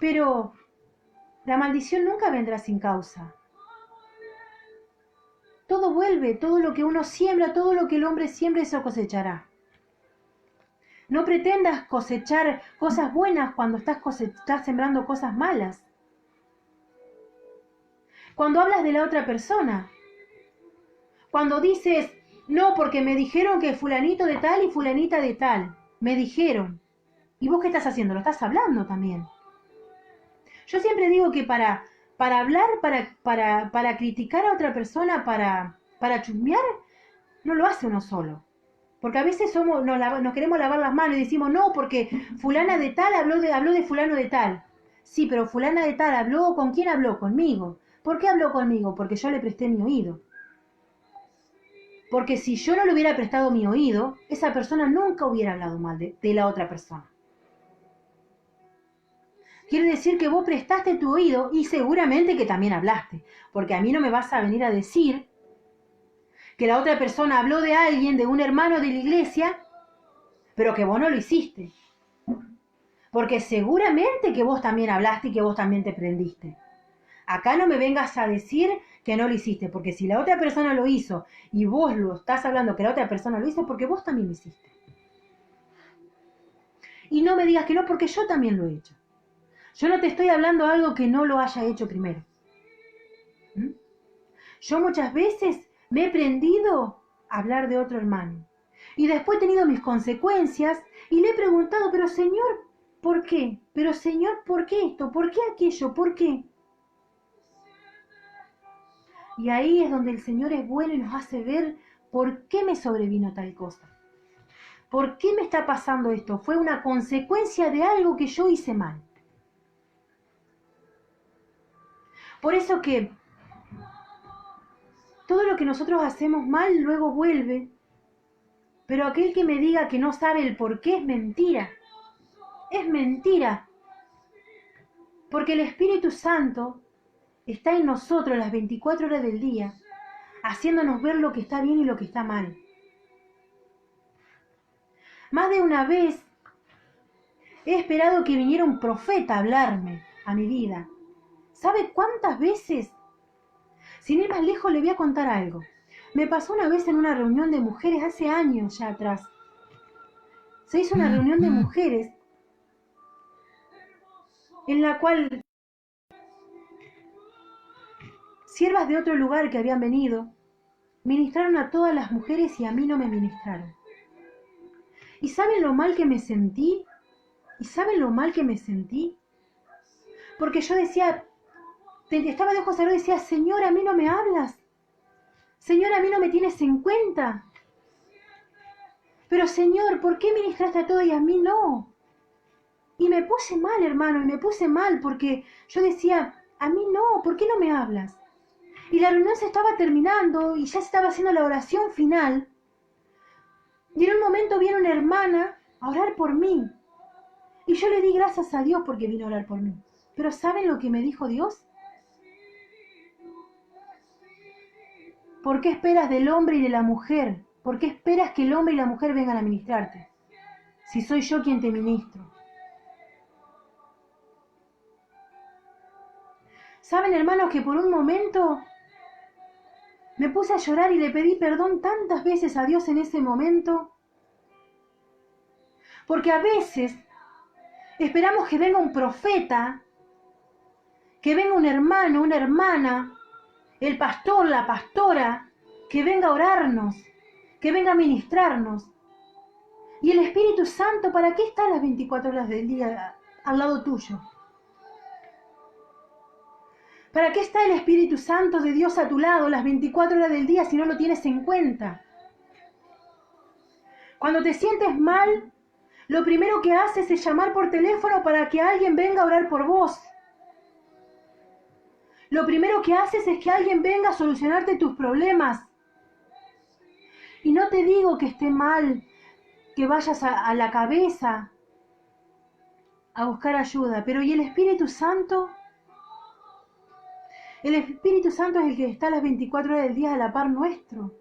Pero la maldición nunca vendrá sin causa. Todo vuelve, todo lo que uno siembra, todo lo que el hombre siembra, eso cosechará. No pretendas cosechar cosas buenas cuando estás sembrando cosas malas. Cuando hablas de la otra persona, cuando dices, no, porque me dijeron que fulanito de tal y fulanita de tal, me dijeron. ¿Y vos qué estás haciendo? Lo estás hablando también. Yo siempre digo que para hablar, para criticar a otra persona, para chusmear, no lo hace uno solo. Porque a veces nos queremos lavar las manos y decimos, no, porque fulana de tal habló de fulano de tal. Sí, pero fulana de tal habló, ¿con quién habló? Conmigo. ¿Por qué habló conmigo? Porque yo le presté mi oído. Porque si yo no le hubiera prestado mi oído, esa persona nunca hubiera hablado mal de la otra persona. Quiere decir que vos prestaste tu oído y seguramente que también hablaste. Porque a mí no me vas a venir a decir que la otra persona habló de alguien, de un hermano de la iglesia, pero que vos no lo hiciste. Porque seguramente que vos también hablaste y que vos también te prendiste. Acá no me vengas a decir que no lo hiciste, porque si la otra persona lo hizo y vos lo estás hablando que la otra persona lo hizo, porque vos también lo hiciste. Y no me digas que no, porque yo también lo he hecho. Yo no te estoy hablando de algo que no lo haya hecho primero. Yo muchas veces me he prendido a hablar de otro hermano. Y después he tenido mis consecuencias y le he preguntado, pero Señor, ¿por qué? Pero Señor, ¿por qué esto? ¿Por qué aquello? ¿Por qué? Y ahí es donde el Señor es bueno y nos hace ver por qué me sobrevino tal cosa. ¿Por qué me está pasando esto? Fue una consecuencia de algo que yo hice mal. Por eso que todo lo que nosotros hacemos mal luego vuelve, pero aquel que me diga que no sabe el por qué es mentira. Es mentira. Porque el Espíritu Santo está en nosotros las 24 horas del día, haciéndonos ver lo que está bien y lo que está mal. Más de una vez he esperado que viniera un profeta a hablarme a mi vida. ¿Sabe cuántas veces? Sin ir más lejos le voy a contar algo. Me pasó una vez en una reunión de mujeres hace años ya atrás. Se hizo una reunión de mujeres en la cual siervas de otro lugar que habían venido ministraron a todas las mujeres y a mí no me ministraron. ¿Y saben lo mal que me sentí? ¿Y saben lo mal que me sentí? Porque yo decía, estaba de ojos cerrados y decía, Señor, a mí no me hablas. Señor, a mí no me tienes en cuenta. Pero Señor, ¿por qué ministraste a todos y a mí no? Y me puse mal, hermano, y me puse mal porque yo decía, a mí no, ¿por qué no me hablas? Y la reunión se estaba terminando y ya se estaba haciendo la oración final. Y en un momento viene una hermana a orar por mí. Y yo le di gracias a Dios porque vino a orar por mí. Pero ¿saben lo que me dijo Dios? ¿Por qué esperas del hombre y de la mujer? ¿Por qué esperas que el hombre y la mujer vengan a ministrarte? Si soy yo quien te ministro. ¿Saben, hermanos, que por un momento me puse a llorar y le pedí perdón tantas veces a Dios en ese momento? Porque a veces esperamos que venga un profeta, que venga un hermano, una hermana, el pastor, la pastora, que venga a orarnos, que venga a ministrarnos. Y el Espíritu Santo, ¿para qué está las 24 horas del día al lado tuyo? ¿Para qué está el Espíritu Santo de Dios a tu lado las 24 horas del día si no lo tienes en cuenta? Cuando te sientes mal, lo primero que haces es llamar por teléfono para que alguien venga a orar por vos. Lo primero que haces es que alguien venga a solucionarte tus problemas. Y no te digo que esté mal, que vayas a la cabeza a buscar ayuda, pero ¿y el Espíritu Santo? El Espíritu Santo es el que está las 24 horas del día a la par nuestro.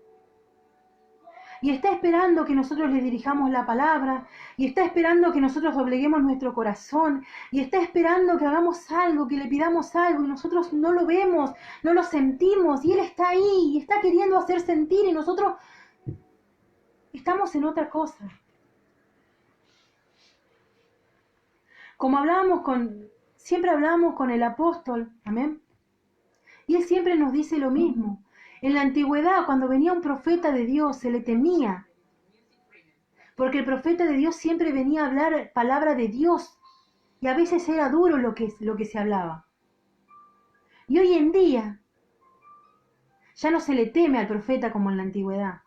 Y está esperando que nosotros le dirijamos la palabra, y está esperando que nosotros dobleguemos nuestro corazón, y está esperando que hagamos algo, que le pidamos algo, y nosotros no lo vemos, no lo sentimos, y Él está ahí, y está queriendo hacer sentir, y nosotros estamos en otra cosa. Como siempre hablábamos con el apóstol, amén. Y él siempre nos dice lo mismo. En la antigüedad, cuando venía un profeta de Dios, se le temía. Porque el profeta de Dios siempre venía a hablar palabra de Dios. Y a veces era duro lo que se hablaba. Y hoy en día, ya no se le teme al profeta como en la antigüedad.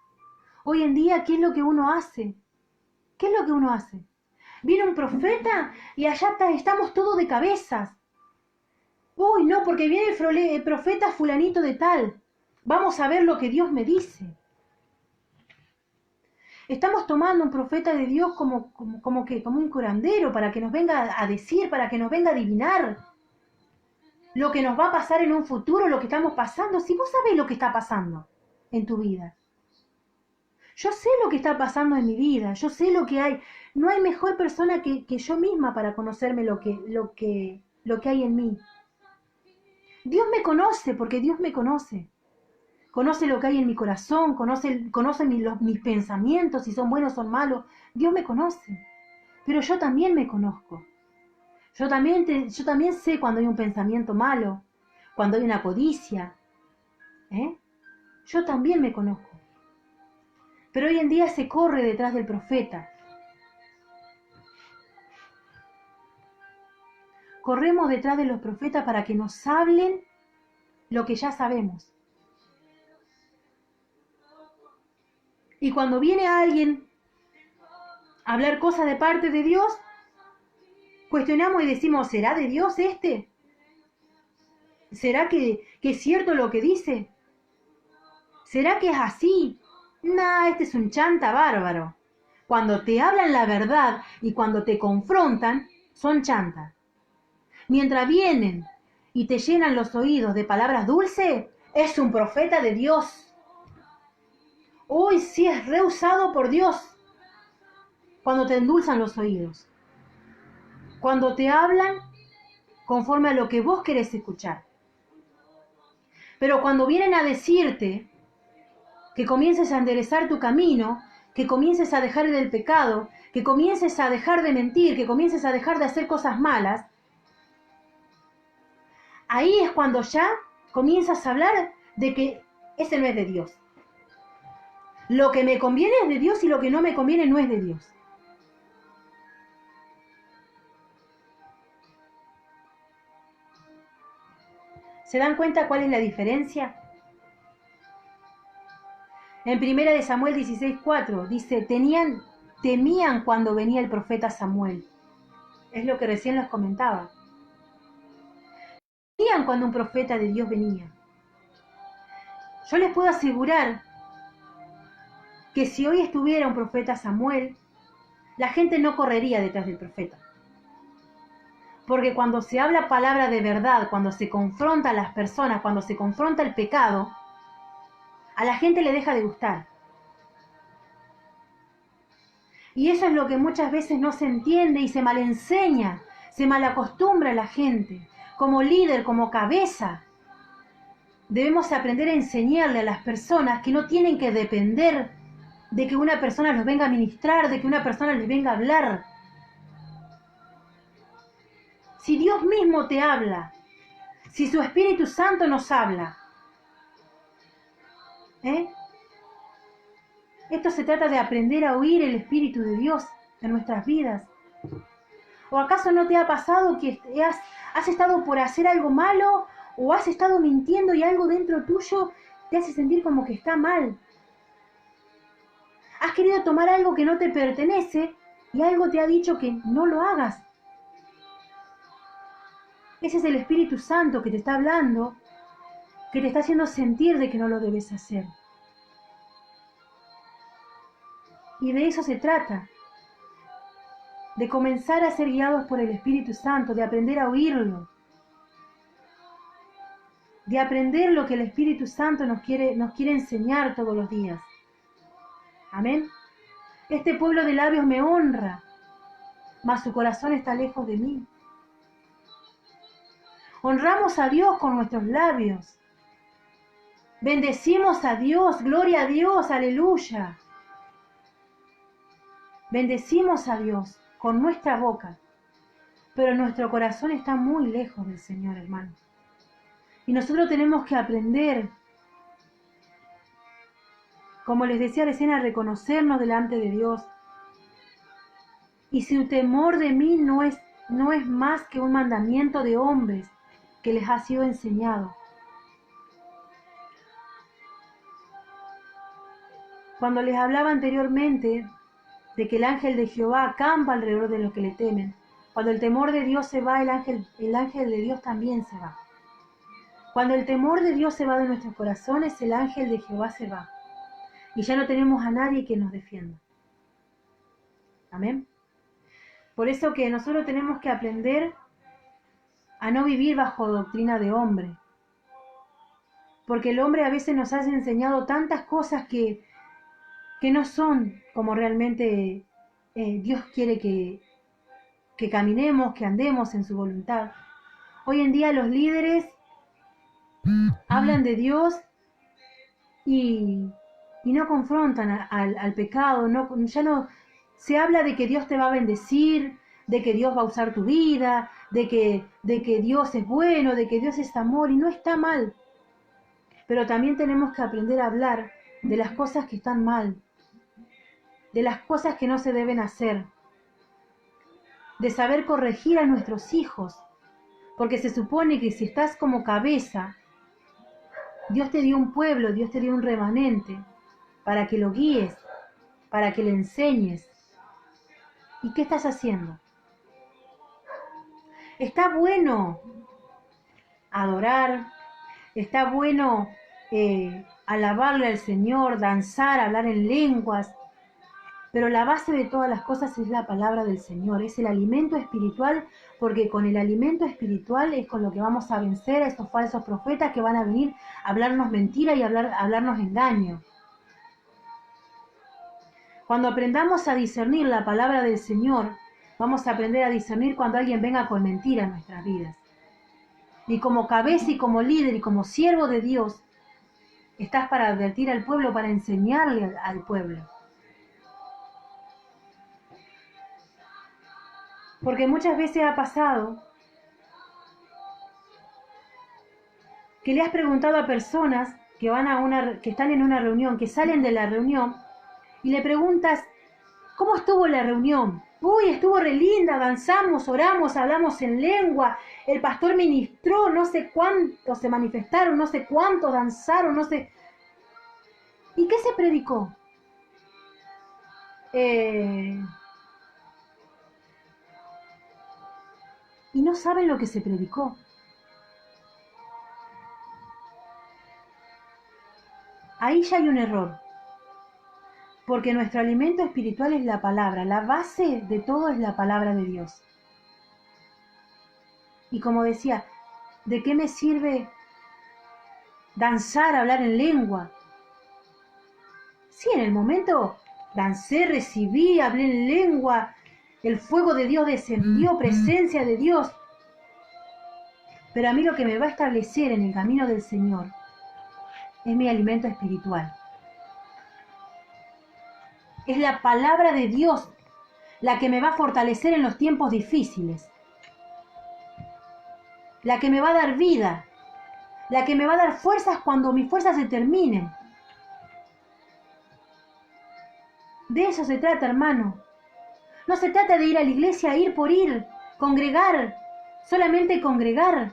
Hoy en día, ¿qué es lo que uno hace? ¿Qué es lo que uno hace? Viene un profeta y allá estamos todos de cabezas. Uy, no, porque viene el profeta fulanito de tal. Vamos a ver lo que Dios me dice. Estamos tomando un profeta de Dios como un curandero para que nos venga a decir, para que nos venga a adivinar lo que nos va a pasar en un futuro, lo que estamos pasando. Si vos sabés lo que está pasando en tu vida. Yo sé lo que está pasando en mi vida, yo sé lo que hay. No hay mejor persona que yo misma para conocerme lo que hay en mí. Dios me conoce porque Dios me conoce. Conoce lo que hay en mi corazón, conoce mis pensamientos, si son buenos o son malos. Dios me conoce. Pero yo también me conozco. Yo también sé cuando hay un pensamiento malo, cuando hay una codicia. Yo también me conozco. Pero hoy en día se corre detrás del profeta. Corremos detrás de los profetas para que nos hablen lo que ya sabemos. Y cuando viene alguien a hablar cosas de parte de Dios, cuestionamos y decimos, ¿será de Dios este? ¿Será que es cierto lo que dice? ¿Será que es así? Nah, este es un chanta bárbaro. Cuando te hablan la verdad y cuando te confrontan, son chantas. Mientras vienen y te llenan los oídos de palabras dulces, es un profeta de Dios. Hoy sí es reusado por Dios. Cuando te endulzan los oídos. Cuando te hablan conforme a lo que vos querés escuchar. Pero cuando vienen a decirte que comiences a enderezar tu camino, que comiences a dejar del pecado, que comiences a dejar de mentir, que comiences a dejar de hacer cosas malas, ahí es cuando ya comienzas a hablar de que ese no es de Dios. Lo que me conviene es de Dios y lo que no me conviene no es de Dios. ¿Se dan cuenta cuál es la diferencia? En 1 Samuel 16:4 dice, temían cuando venía el profeta Samuel. Es lo que recién les comentaba. Temían cuando un profeta de Dios venía. Yo les puedo asegurar que si hoy estuviera un profeta Samuel, la gente no correría detrás del profeta. Porque cuando se habla palabra de verdad, cuando se confronta a las personas, cuando se confronta el pecado, a la gente le deja de gustar. Y eso es lo que muchas veces no se entiende y se malenseña, se malacostumbra a la gente. Como líder, como cabeza, debemos aprender a enseñarle a las personas que no tienen que depender de que una persona los venga a ministrar, de que una persona les venga a hablar. Si Dios mismo te habla, si su Espíritu Santo nos habla, esto se trata de aprender a oír el Espíritu de Dios en nuestras vidas. ¿O acaso no te ha pasado que has estado por hacer algo malo o has estado mintiendo y algo dentro tuyo te hace sentir como que está mal? Has querido tomar algo que no te pertenece y algo te ha dicho que no lo hagas. Ese es el Espíritu Santo que te está hablando, que te está haciendo sentir de que no lo debes hacer. Y de eso se trata, de comenzar a ser guiados por el Espíritu Santo, de aprender a oírlo, de aprender lo que el Espíritu Santo nos quiere enseñar todos los días. Amén. Este pueblo de labios me honra, mas su corazón está lejos de mí. Honramos a Dios con nuestros labios. Bendecimos a Dios, gloria a Dios, aleluya. Bendecimos a Dios con nuestra boca, pero nuestro corazón está muy lejos del Señor, hermano. Y nosotros tenemos que aprender, como les decía recién, a reconocernos delante de Dios. Y su temor de mí no es más que un mandamiento de hombres que les ha sido enseñado. Cuando les hablaba anteriormente de que el ángel de Jehová acampa alrededor de los que le temen, cuando el temor de Dios se va, el ángel de Dios también se va. Cuando el temor de Dios se va de nuestros corazones, el ángel de Jehová se va. Y ya no tenemos a nadie que nos defienda. Amén. Por eso que nosotros tenemos que aprender a no vivir bajo doctrina de hombre. Porque el hombre a veces nos ha enseñado tantas cosas que no son como realmente Dios quiere que caminemos, que andemos en su voluntad. Hoy en día los líderes hablan de Dios y no confrontan al pecado, ya no se habla de que Dios te va a bendecir, de que Dios va a usar tu vida, de que Dios es bueno, de que Dios es amor, y no está mal. pero también tenemos que aprender a hablar de las cosas que están mal, de las cosas que no se deben hacer, de saber corregir a nuestros hijos, porque se supone que si estás como cabeza, Dios te dio un pueblo, Dios te dio un remanente para que lo guíes, para que le enseñes. ¿Y qué estás haciendo? Está bueno adorar, está bueno alabarle al Señor, danzar, hablar en lenguas, pero la base de todas las cosas es la palabra del Señor, es el alimento espiritual, porque con el alimento espiritual es con lo que vamos a vencer a estos falsos profetas que van a venir a hablarnos mentira y hablarnos engaño. Cuando aprendamos a discernir la palabra del Señor, vamos a aprender a discernir cuando alguien venga con mentira en nuestras vidas. Y como cabeza y como líder y como siervo de Dios, estás para advertir al pueblo, para enseñarle al pueblo. Porque muchas veces ha pasado que le has preguntado a personas que están en una reunión, que salen de la reunión, y le preguntas, ¿cómo estuvo la reunión? Uy, estuvo re linda, danzamos, oramos, hablamos en lengua, el pastor ministró, no sé cuántos se manifestaron, no sé cuántos danzaron, no sé. ¿Y qué se predicó? Y no saben lo que se predicó. Ahí ya hay un error. Porque nuestro alimento espiritual es la palabra. La base de todo es la palabra de Dios. Y como decía, ¿de qué me sirve danzar, hablar en lengua? Sí, en el momento dancé, recibí, hablé en lengua, el fuego de Dios descendió, presencia de Dios. Pero a mí lo que me va a establecer en el camino del Señor es mi alimento espiritual. Es la palabra de Dios la que me va a fortalecer en los tiempos difíciles, la que me va a dar vida, la que me va a dar fuerzas cuando mis fuerzas se terminen. De eso se trata, hermano. No se trata de ir a la iglesia, ir por ir, congregar, solamente congregar.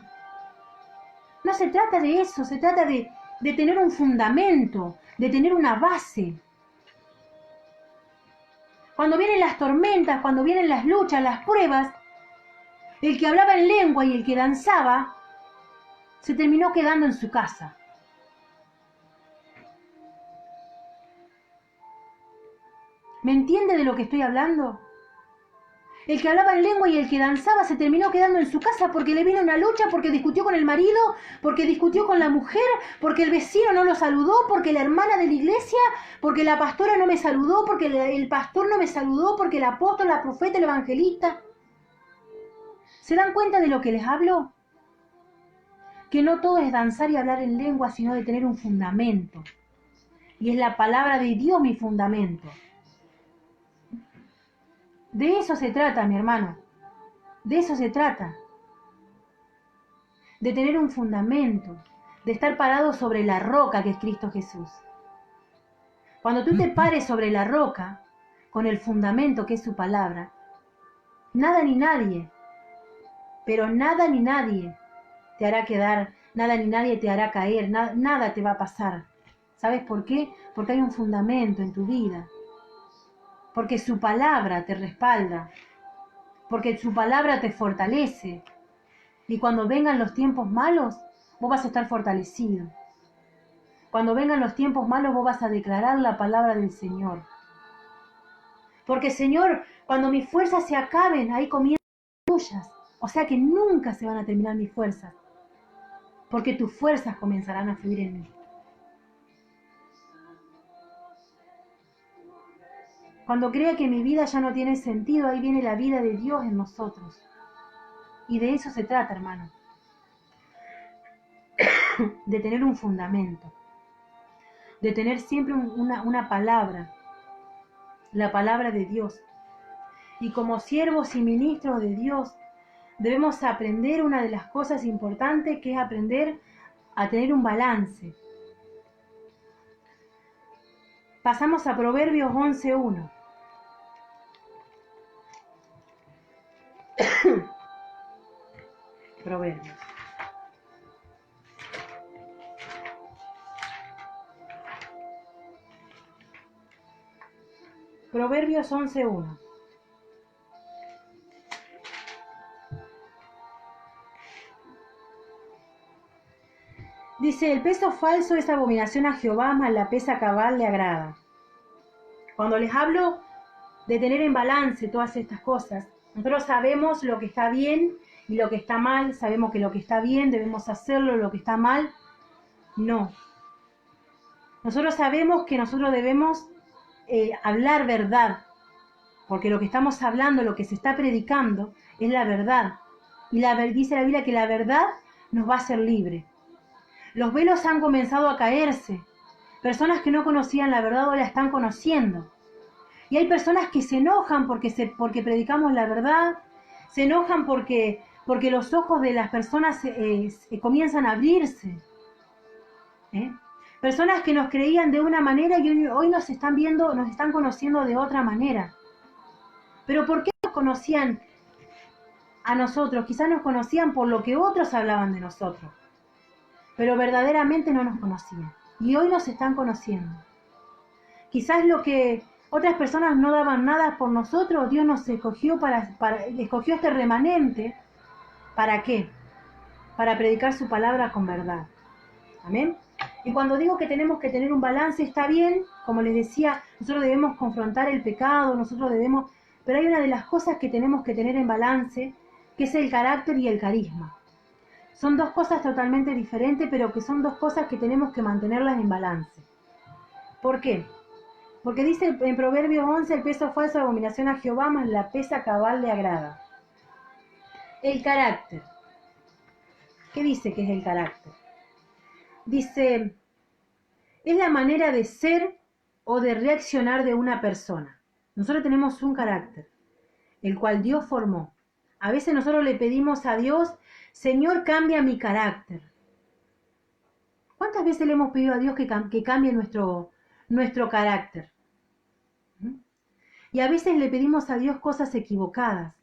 No se trata de eso, se trata de tener un fundamento, de tener una base. Cuando vienen las tormentas, cuando vienen las luchas, las pruebas, el que hablaba en lengua y el que danzaba se terminó quedando en su casa. ¿Me entiende de lo que estoy hablando? El que hablaba en lengua y el que danzaba se terminó quedando en su casa porque le vino una lucha, porque discutió con el marido, porque discutió con la mujer, porque el vecino no lo saludó, porque la hermana de la iglesia, porque la pastora no me saludó, porque el pastor no me saludó, porque el apóstol, la profeta, el evangelista. ¿Se dan cuenta de lo que les hablo? Que no todo es danzar y hablar en lengua, sino de tener un fundamento. Y es la palabra de Dios mi fundamento. De eso se trata, mi hermano. De eso se trata. De tener un fundamento. De estar parado sobre la roca que es Cristo Jesús. Cuando tú te pares sobre la roca, con el fundamento que es su palabra, nada ni nadie, pero nada ni nadie te hará quedar, nada ni nadie te hará caer, nada te va a pasar. ¿Sabes por qué? Porque hay un fundamento en tu vida. Porque su palabra te respalda, porque su palabra te fortalece. Y cuando vengan los tiempos malos, vos vas a estar fortalecido. Cuando vengan los tiempos malos, vos vas a declarar la palabra del Señor. Porque, Señor, cuando mis fuerzas se acaben, ahí comienzan las tuyas. O sea que nunca se van a terminar mis fuerzas, porque tus fuerzas comenzarán a fluir en mí. Cuando crea que mi vida ya no tiene sentido, ahí viene la vida de Dios en nosotros. Y de eso se trata, hermano. De tener un fundamento. De tener siempre una palabra. La palabra de Dios. Y como siervos y ministros de Dios, debemos aprender una de las cosas importantes, que es aprender a tener un balance. Pasamos a Proverbios 11:1. Proverbios. Proverbios 11:1. Dice, el peso falso es abominación a Jehová, mas la pesa cabal le agrada. Cuando les hablo de tener en balance todas estas cosas, nosotros sabemos lo que está bien y lo que está mal, sabemos que lo que está bien debemos hacerlo, lo que está mal, no. Nosotros sabemos que nosotros debemos hablar verdad, porque lo que estamos hablando, lo que se está predicando, es la verdad. Y dice la Biblia que la verdad nos va a hacer libre. Los velos han comenzado a caerse. Personas que no conocían la verdad ahora la están conociendo. Y hay personas que se enojan porque predicamos la verdad, se enojan porque los ojos de las personas comienzan a abrirse. Personas que nos creían de una manera y hoy nos están viendo, nos están conociendo de otra manera. Pero ¿por qué nos conocían a nosotros? Quizás nos conocían por lo que otros hablaban de nosotros, pero verdaderamente no nos conocían. Y hoy nos están conociendo. Quizás lo que otras personas no daban nada por nosotros, Dios nos escogió escogió este remanente. ¿Para qué? Para predicar su palabra con verdad. Amén. Y cuando digo que tenemos que tener un balance, está bien, como les decía, nosotros debemos confrontar el pecado, pero hay una de las cosas que tenemos que tener en balance, que es el carácter y el carisma. Son dos cosas totalmente diferentes, pero que son dos cosas que tenemos que mantenerlas en balance. ¿Por qué? Porque dice en Proverbios 11, el peso falso de abominación a Jehová, mas la pesa cabal le agrada. El carácter. ¿Qué dice que es el carácter? Dice, es la manera de ser o de reaccionar de una persona. Nosotros tenemos un carácter, el cual Dios formó. A veces nosotros le pedimos a Dios, Señor, cambia mi carácter. ¿Cuántas veces le hemos pedido a Dios que cambie nuestro carácter? Y a veces le pedimos a Dios cosas equivocadas.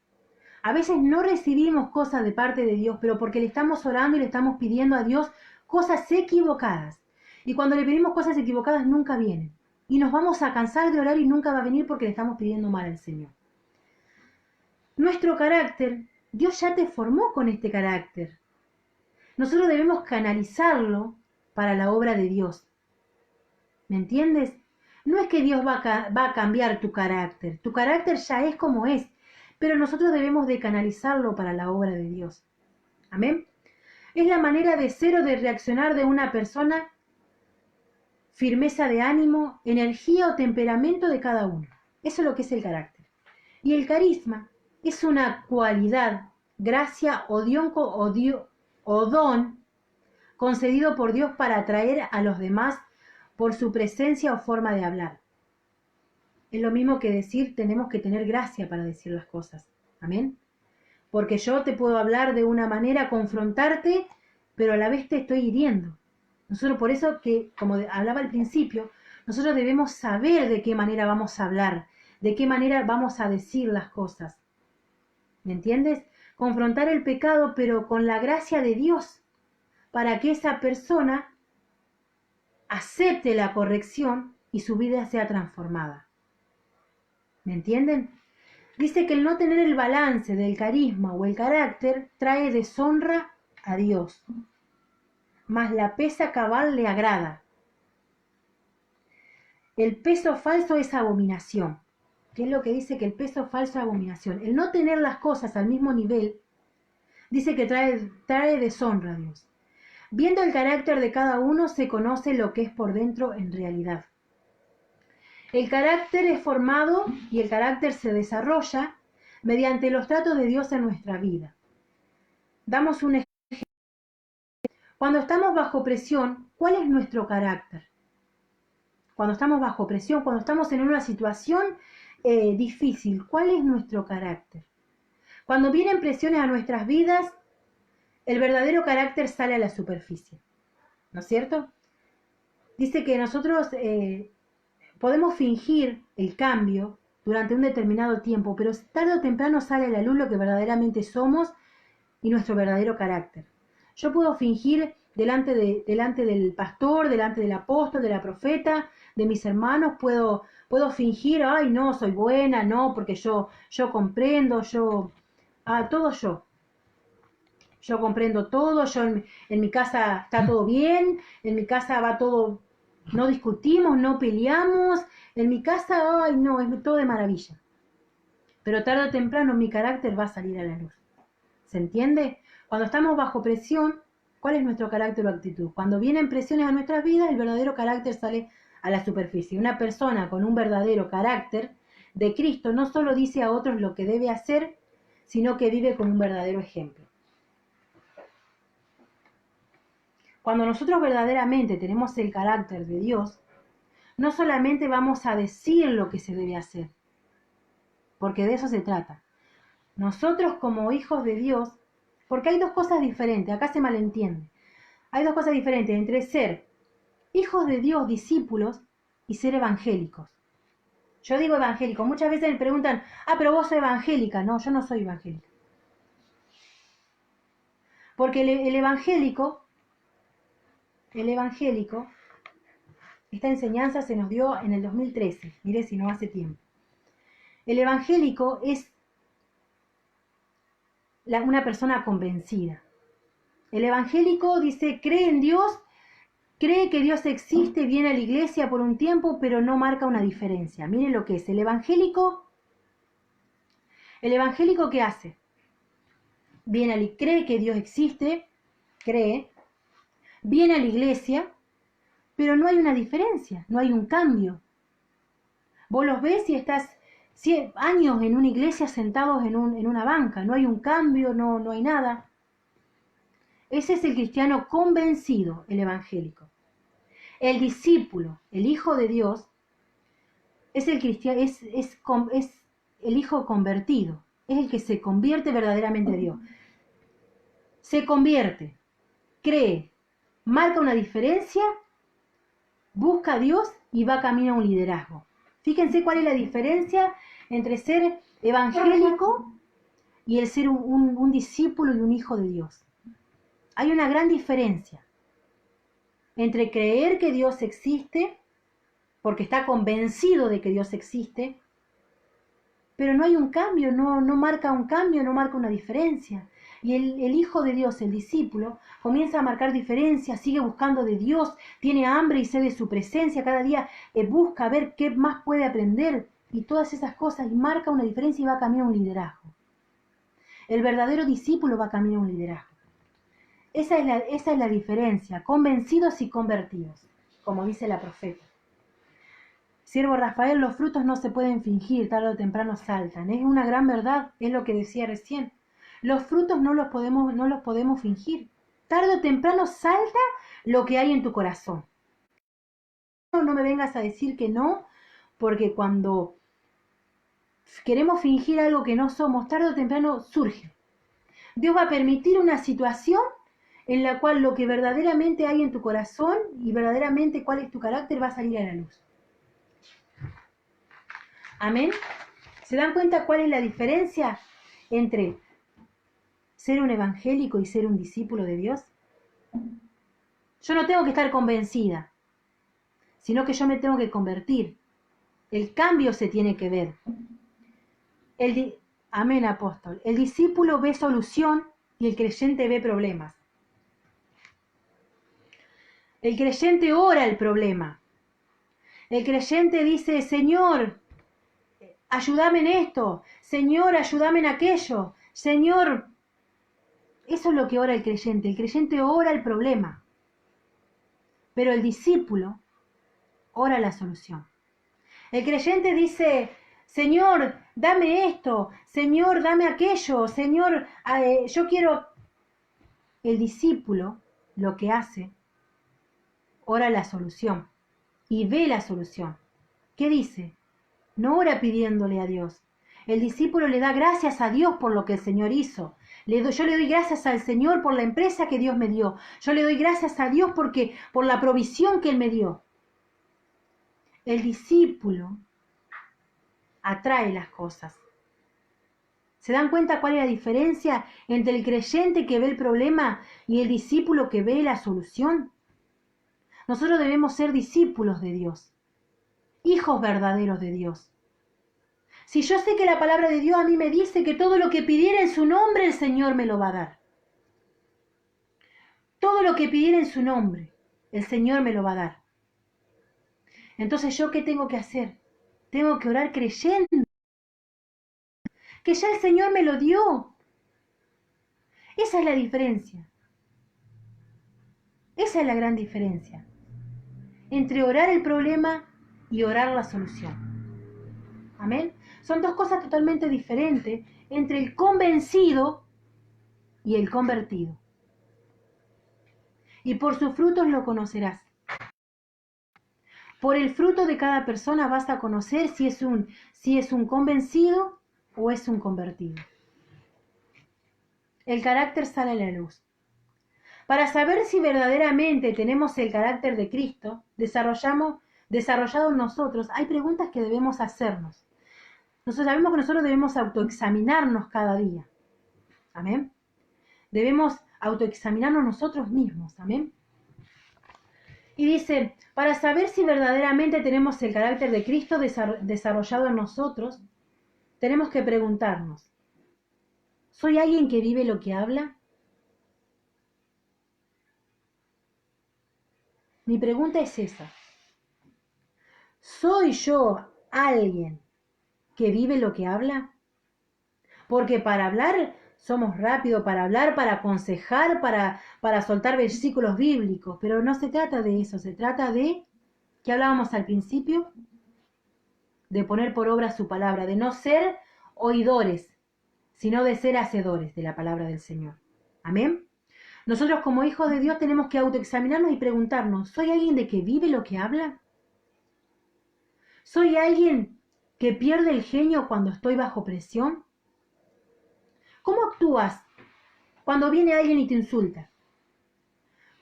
A veces no recibimos cosas de parte de Dios, pero porque le estamos orando y le estamos pidiendo a Dios cosas equivocadas. Y cuando le pedimos cosas equivocadas nunca vienen. Y nos vamos a cansar de orar y nunca va a venir porque le estamos pidiendo mal al Señor. Nuestro carácter, Dios ya te formó con este carácter. Nosotros debemos canalizarlo para la obra de Dios. ¿Me entiendes? No es que Dios va a cambiar tu carácter ya es como es, pero nosotros debemos de canalizarlo para la obra de Dios. Amén. Es la manera de ser o de reaccionar de una persona, firmeza de ánimo, energía o temperamento de cada uno. Eso es lo que es el carácter. Y el carisma es una cualidad, gracia o don concedido por Dios para atraer a los demás por su presencia o forma de hablar. Es lo mismo que decir, tenemos que tener gracia para decir las cosas. Amén. Porque yo te puedo hablar de una manera, confrontarte, pero a la vez te estoy hiriendo. Nosotros por eso que, como hablaba al principio, nosotros debemos saber de qué manera vamos a hablar, de qué manera vamos a decir las cosas. ¿Me entiendes? Confrontar el pecado, pero con la gracia de Dios, para que esa persona acepte la corrección y su vida sea transformada. ¿Me entienden? Dice que el no tener el balance del carisma o el carácter trae deshonra a Dios, mas la pesa cabal le agrada. El peso falso es abominación. ¿Qué es lo que dice que el peso falso es abominación? El no tener las cosas al mismo nivel, dice que trae deshonra a Dios. Viendo el carácter de cada uno se conoce lo que es por dentro en realidad. El carácter es formado y el carácter se desarrolla mediante los tratos de Dios en nuestra vida. Damos un ejemplo. Cuando estamos bajo presión, ¿cuál es nuestro carácter? Cuando estamos bajo presión, cuando estamos en una situación difícil, ¿cuál es nuestro carácter? Cuando vienen presiones a nuestras vidas, el verdadero carácter sale a la superficie, ¿no es cierto? Dice que nosotros Podemos fingir el cambio durante un determinado tiempo, pero tarde o temprano sale a la luz lo que verdaderamente somos y nuestro verdadero carácter. Yo puedo fingir delante del pastor, delante del apóstol, de la profeta, de mis hermanos, puedo fingir, ay no, soy buena, no, porque yo comprendo, todo yo. Yo comprendo todo, en mi casa está todo bien, en mi casa va todo, no discutimos, no peleamos, en mi casa, ay no, es todo de maravilla. Pero tarde o temprano mi carácter va a salir a la luz. ¿Se entiende? Cuando estamos bajo presión, ¿cuál es nuestro carácter o actitud? Cuando vienen presiones a nuestras vidas, el verdadero carácter sale a la superficie. Una persona con un verdadero carácter de Cristo no solo dice a otros lo que debe hacer, sino que vive como un verdadero ejemplo. Cuando nosotros verdaderamente tenemos el carácter de Dios, no solamente vamos a decir lo que se debe hacer, porque de eso se trata. Nosotros como hijos de Dios, porque hay dos cosas diferentes, acá se malentiende. Hay dos cosas diferentes entre ser hijos de Dios, discípulos, y ser evangélicos. Yo digo evangélico, muchas veces me preguntan, pero vos sos evangélica. No, yo no soy evangélica. Porque el evangélico, esta enseñanza se nos dio en el 2013, mire si no hace tiempo. El evangélico es una persona convencida. El evangélico dice, cree en Dios, cree que Dios existe, viene a la iglesia por un tiempo, pero no marca una diferencia. Miren lo que es el evangélico. ¿El evangélico qué hace? Cree que Dios existe, viene a la iglesia, pero no hay una diferencia, no hay un cambio. Vos los ves y estás años en una iglesia sentados en una banca, no hay un cambio, no hay nada. Ese es el cristiano convencido, el evangélico. El discípulo, el hijo de Dios, es el cristiano, es el hijo convertido, es el que se convierte verdaderamente a Dios. Se convierte, cree, marca una diferencia, busca a Dios y va camino a un liderazgo. Fíjense cuál es la diferencia entre ser evangélico y el ser un discípulo y un hijo de Dios. Hay una gran diferencia entre creer que Dios existe, porque está convencido de que Dios existe, pero no hay un cambio, no marca un cambio, no marca una diferencia. Y el hijo de Dios, el discípulo, comienza a marcar diferencias, sigue buscando de Dios, tiene hambre y sed de su presencia, cada día busca ver qué más puede aprender y todas esas cosas, y marca una diferencia y va camino a un liderazgo. El verdadero discípulo va camino a un liderazgo. Esa es la diferencia, convencidos y convertidos, como dice la profeta. Siervo Rafael, los frutos no se pueden fingir, tarde o temprano saltan. Es una gran verdad, es lo que decía recién. Los frutos no los podemos fingir. Tarde o temprano salta lo que hay en tu corazón. No me vengas a decir que no, porque cuando queremos fingir algo que no somos, tarde o temprano surge. Dios va a permitir una situación en la cual lo que verdaderamente hay en tu corazón y verdaderamente cuál es tu carácter va a salir a la luz. Amén. ¿Se dan cuenta cuál es la diferencia entre ser un evangélico y ser un discípulo de Dios? Yo no tengo que estar convencida, sino que yo me tengo que convertir. El cambio se tiene que ver. Amén, apóstol. El discípulo ve solución y el creyente ve problemas. El creyente ora el problema. El creyente dice, Señor, ayúdame en esto. Señor, ayúdame en aquello. Señor, eso es lo que ora el creyente. El creyente ora el problema. Pero el discípulo ora la solución. El creyente dice, Señor, dame esto. Señor, dame aquello. Señor, yo quiero... El discípulo lo que hace, ora la solución y ve la solución. ¿Qué dice? No ora pidiéndole a Dios. El discípulo le da gracias a Dios por lo que el Señor hizo. Yo le doy gracias al Señor por la empresa que Dios me dio. Yo le doy gracias a Dios por la provisión que Él me dio. El discípulo atrae las cosas. ¿Se dan cuenta cuál es la diferencia entre el creyente que ve el problema y el discípulo que ve la solución? Nosotros debemos ser discípulos de Dios, hijos verdaderos de Dios. Si yo sé que la palabra de Dios a mí me dice que todo lo que pidiera en su nombre el Señor me lo va a dar. Todo lo que pidiera en su nombre el Señor me lo va a dar. Entonces, ¿yo qué tengo que hacer? Tengo que orar creyendo que ya el Señor me lo dio. Esa es la diferencia. Esa es la gran diferencia entre orar el problema y orar la solución. Amén. Son dos cosas totalmente diferentes entre el convencido y el convertido. Y por sus frutos lo conocerás. Por el fruto de cada persona vas a conocer si es un convencido o es un convertido. El carácter sale a la luz. Para saber si verdaderamente tenemos el carácter de Cristo, desarrollado en nosotros, hay preguntas que debemos hacernos. Nosotros sabemos que nosotros debemos autoexaminarnos cada día. Amén. Debemos autoexaminarnos nosotros mismos. Amén. Y dice, para saber si verdaderamente tenemos el carácter de Cristo desarrollado en nosotros, tenemos que preguntarnos, ¿soy alguien que vive lo que habla? Mi pregunta es esa. ¿Soy yo alguien que vive lo que habla? Porque para hablar somos rápidos, para hablar, para aconsejar, para soltar versículos bíblicos, pero no se trata de eso, se trata de, ¿qué hablábamos al principio? De poner por obra su palabra, de no ser oidores, sino de ser hacedores de la palabra del Señor. Amén. Nosotros como hijos de Dios tenemos que autoexaminarnos y preguntarnos, ¿soy alguien de que vive lo que habla? ¿Soy alguien que pierde el genio cuando estoy bajo presión? ¿Cómo actúas cuando viene alguien y te insulta?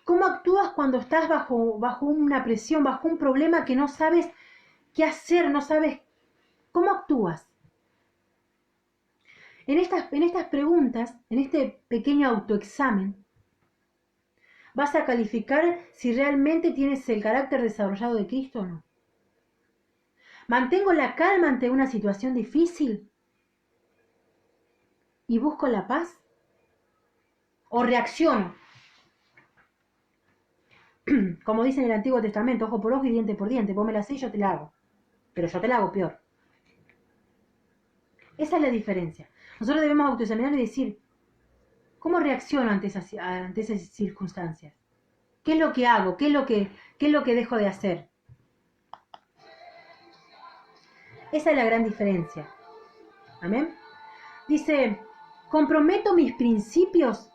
¿Cómo actúas cuando estás bajo una presión, bajo un problema que no sabes qué hacer, no sabes cómo actúas? En estas preguntas, en este pequeño autoexamen, vas a calificar si realmente tienes el carácter desarrollado de Cristo o no. ¿Mantengo la calma ante una situación difícil y busco la paz? ¿O reacciono? Como dice en el Antiguo Testamento, ojo por ojo y diente por diente. Vos me la hacés y yo te la hago. Pero yo te la hago peor. Esa es la diferencia. Nosotros debemos autoexaminar y decir, ¿cómo reacciono ante esas circunstancias? ¿Qué es lo que hago? ¿Qué es lo que dejo de hacer? Esa es la gran diferencia. Amén. Dice, ¿comprometo mis principios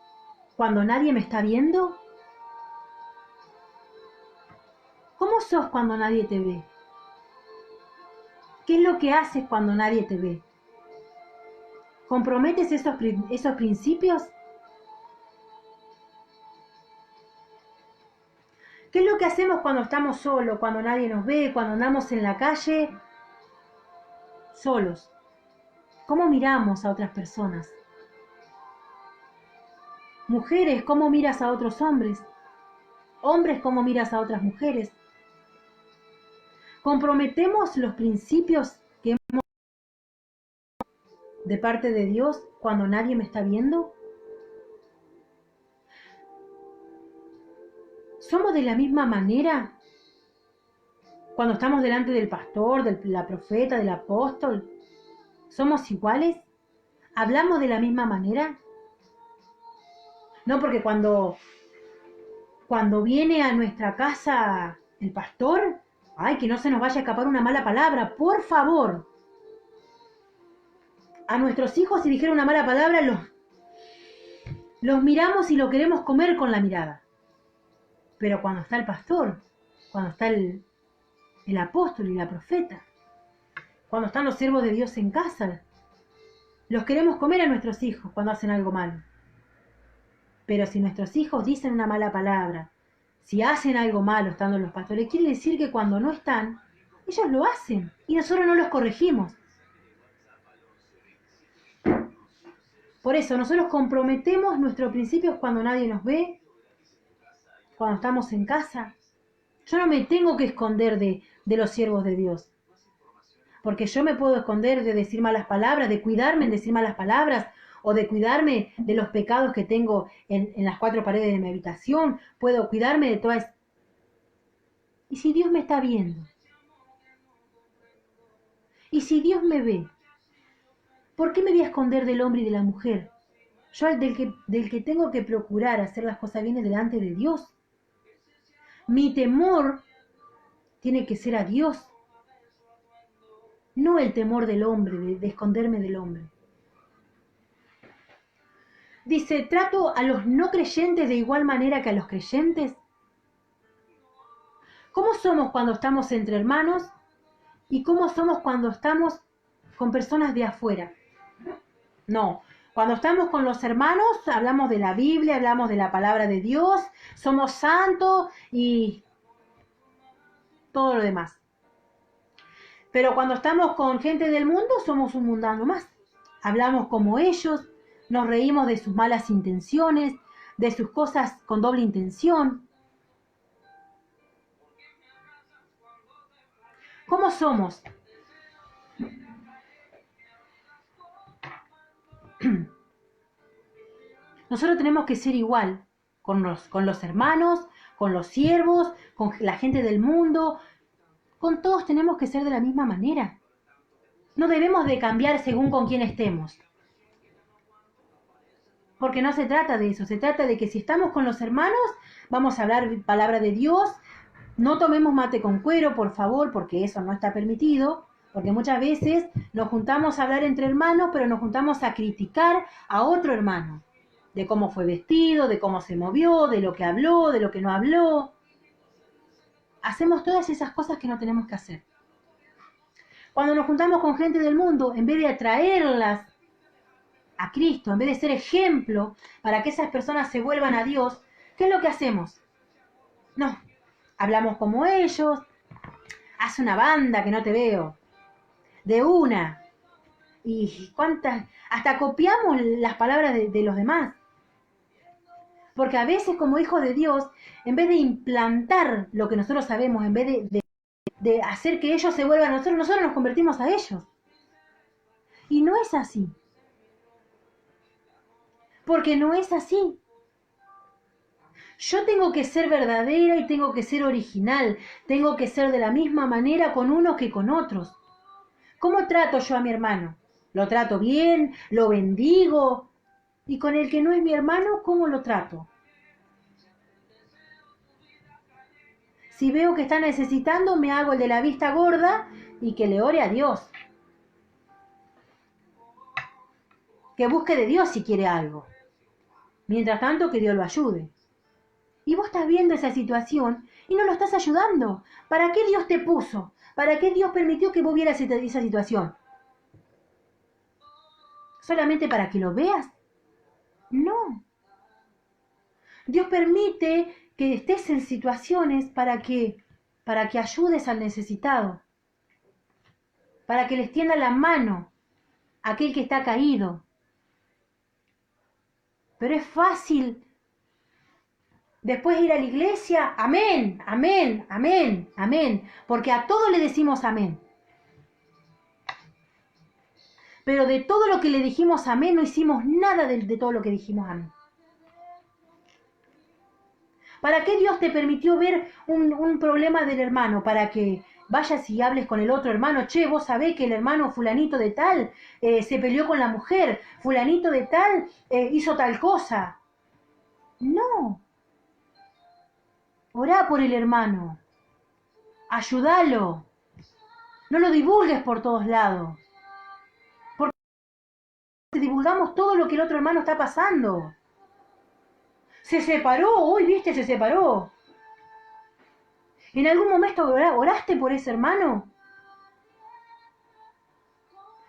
cuando nadie me está viendo? ¿Cómo sos cuando nadie te ve? ¿Qué es lo que haces cuando nadie te ve? ¿Comprometes esos principios? ¿Qué es lo que hacemos cuando estamos solos, cuando nadie nos ve, cuando andamos en la calle solos? ¿Cómo miramos a otras personas? Mujeres, ¿cómo miras a otros hombres? Hombres, ¿cómo miras a otras mujeres? ¿Comprometemos los principios que hemos de parte de Dios cuando nadie me está viendo? ¿Somos de la misma manera cuando estamos delante del pastor, de la profeta, del apóstol? ¿Somos iguales? ¿Hablamos de la misma manera? No, porque cuando viene a nuestra casa el pastor, ay, que no se nos vaya a escapar una mala palabra, por favor. A nuestros hijos, si dijeron una mala palabra, los miramos y lo queremos comer con la mirada. Pero cuando está el pastor, cuando está el apóstol y la profeta, cuando están los siervos de Dios en casa, los queremos comer a nuestros hijos cuando hacen algo malo. Pero si nuestros hijos dicen una mala palabra, si hacen algo malo estando los pastores, quiere decir que cuando no están, Ellos lo hacen y nosotros no los corregimos. Por eso nosotros comprometemos nuestros principios cuando nadie nos ve, cuando estamos en casa. Yo no me tengo que esconder de los siervos de Dios. Porque yo me puedo esconder de decir malas palabras, de cuidarme en decir malas palabras, o de cuidarme de los pecados que tengo en las 4 paredes de mi habitación. Puedo cuidarme de todas. ¿Y si Dios me está viendo? ¿Y si Dios me ve? ¿Por qué me voy a esconder del hombre y de la mujer? Yo del que tengo que procurar hacer las cosas bien delante de Dios. Mi temor tiene que ser a Dios, no el temor del hombre, de esconderme del hombre. Dice, ¿trato a los no creyentes de igual manera que a los creyentes? ¿Cómo somos cuando estamos entre hermanos y cómo somos cuando estamos con personas de afuera? No, cuando estamos con los hermanos hablamos de la Biblia, hablamos de la palabra de Dios, somos santos y todo lo demás. Pero cuando estamos con gente del mundo somos un mundano más. Hablamos como ellos, nos reímos de sus malas intenciones, de sus cosas con doble intención. ¿Cómo somos? Nosotros tenemos que ser igual con los hermanos, con los siervos, con la gente del mundo. Con todos tenemos que ser de la misma manera. No debemos de cambiar según con quién estemos. Porque no se trata de eso, se trata de que si estamos con los hermanos, vamos a hablar palabra de Dios. No tomemos mate con cuero, por favor, porque eso no está permitido. Porque muchas veces nos juntamos a hablar entre hermanos, pero nos juntamos a criticar a otro hermano. De cómo fue vestido, de cómo se movió, de lo que habló, de lo que no habló. Hacemos todas esas cosas que no tenemos que hacer. Cuando nos juntamos con gente del mundo, en vez de atraerlas a Cristo, en vez de ser ejemplo para que esas personas se vuelvan a Dios, ¿qué es lo que hacemos? No, hablamos como ellos, haz una banda que no te veo, de una, y cuántas, hasta copiamos las palabras de los demás. Porque a veces como hijos de Dios, en vez de implantar lo que nosotros sabemos, en vez de hacer que ellos se vuelvan a nosotros, nosotros nos convertimos a ellos. Y no es así. Porque no es así. Yo tengo que ser verdadera y tengo que ser original. Tengo que ser de la misma manera con unos que con otros. ¿Cómo trato yo a mi hermano? ¿Lo trato bien? ¿Lo bendigo? Y con el que no es mi hermano, ¿cómo lo trato? Si veo que está necesitando, me hago el de la vista gorda y que le ore a Dios. Que busque de Dios si quiere algo. Mientras tanto, que Dios lo ayude. Y vos estás viendo esa situación y no lo estás ayudando. ¿Para qué Dios te puso? ¿Para qué Dios permitió que vos vieras esa situación? ¿Solamente para que lo veas? No. Dios permite que estés en situaciones para que ayudes al necesitado. Para que le extienda la mano a aquel que está caído. Pero es fácil después ir a la iglesia, amén, amén, amén, amén, porque a todo le decimos amén. Pero de todo lo que le dijimos amén, no hicimos nada de todo lo que dijimos amén. ¿Para qué Dios te permitió ver un problema del hermano? Para que vayas y hables con el otro hermano. Che, vos sabés que el hermano fulanito de tal se peleó con la mujer, fulanito de tal hizo tal cosa. No. Orá por el hermano. Ayúdalo. No lo divulgues por todos lados. Porque divulgamos todo lo que el otro hermano está pasando. Se separó, hoy viste, se separó. ¿En algún momento oraste por ese hermano?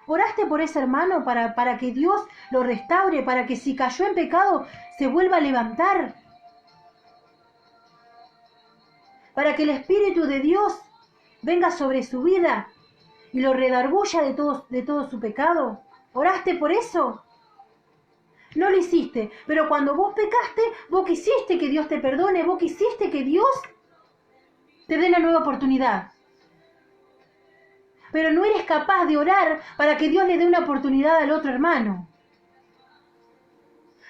¿Oraste por ese hermano para que Dios lo restaure, para que si cayó en pecado se vuelva a levantar? Para que el Espíritu de Dios venga sobre su vida y lo redarguya de todo su pecado? ¿Oraste por eso? No lo hiciste, pero cuando vos pecaste, vos quisiste que Dios te perdone, vos quisiste que Dios te dé la nueva oportunidad. Pero no eres capaz de orar para que Dios le dé una oportunidad al otro hermano.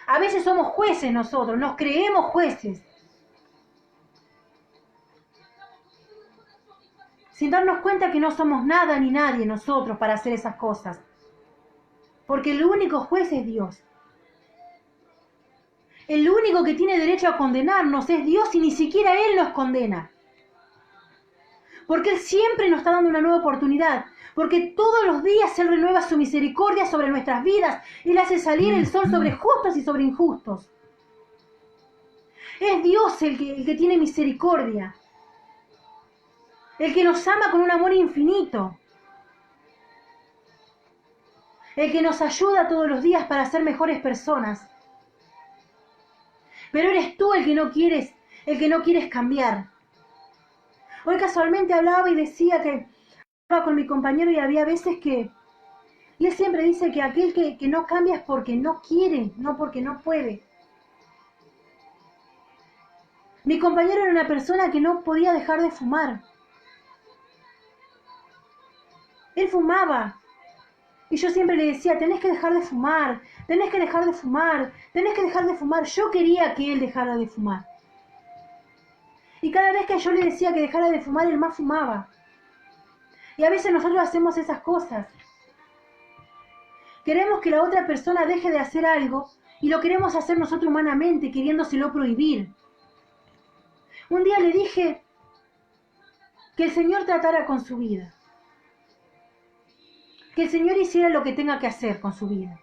A veces somos jueces nosotros, nos creemos jueces. Sin darnos cuenta que no somos nada ni nadie nosotros para hacer esas cosas. Porque el único juez es Dios. El único que tiene derecho a condenarnos es Dios y ni siquiera Él nos condena. Porque Él siempre nos está dando una nueva oportunidad. Porque todos los días Él renueva su misericordia sobre nuestras vidas. Él hace salir el sol sobre justos y sobre injustos. Es Dios el que tiene misericordia. El que nos ama con un amor infinito. El que nos ayuda todos los días para ser mejores personas. Pero eres tú el que no quieres cambiar. Hoy casualmente hablaba y decía que hablaba con mi compañero y había veces que... Y él siempre dice que aquel que no cambia es porque no quiere, no porque no puede. Mi compañero era una persona que no podía dejar de fumar. Él fumaba. Y yo siempre le decía, tenés que dejar de fumar, tenés que dejar de fumar, tenés que dejar de fumar. Yo quería que él dejara de fumar. Y cada vez que yo le decía que dejara de fumar, él más fumaba. Y a veces nosotros hacemos esas cosas. Queremos que la otra persona deje de hacer algo y lo queremos hacer nosotros humanamente, queriéndoselo prohibir. Un día le dije que el Señor tratara con su vida. Que el Señor hiciera lo que tenga que hacer con su vida.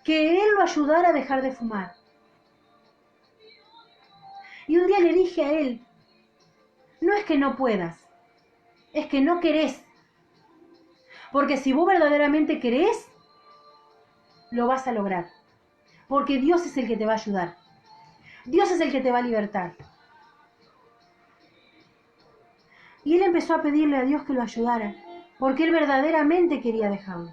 Que Él lo ayudara a dejar de fumar. Y un día le dije a él, no es que no puedas, es que no querés. Porque si vos verdaderamente querés, lo vas a lograr. Porque Dios es el que te va a ayudar. Dios es el que te va a libertar. Y él empezó a pedirle a Dios que lo ayudara, porque él verdaderamente quería dejarlo.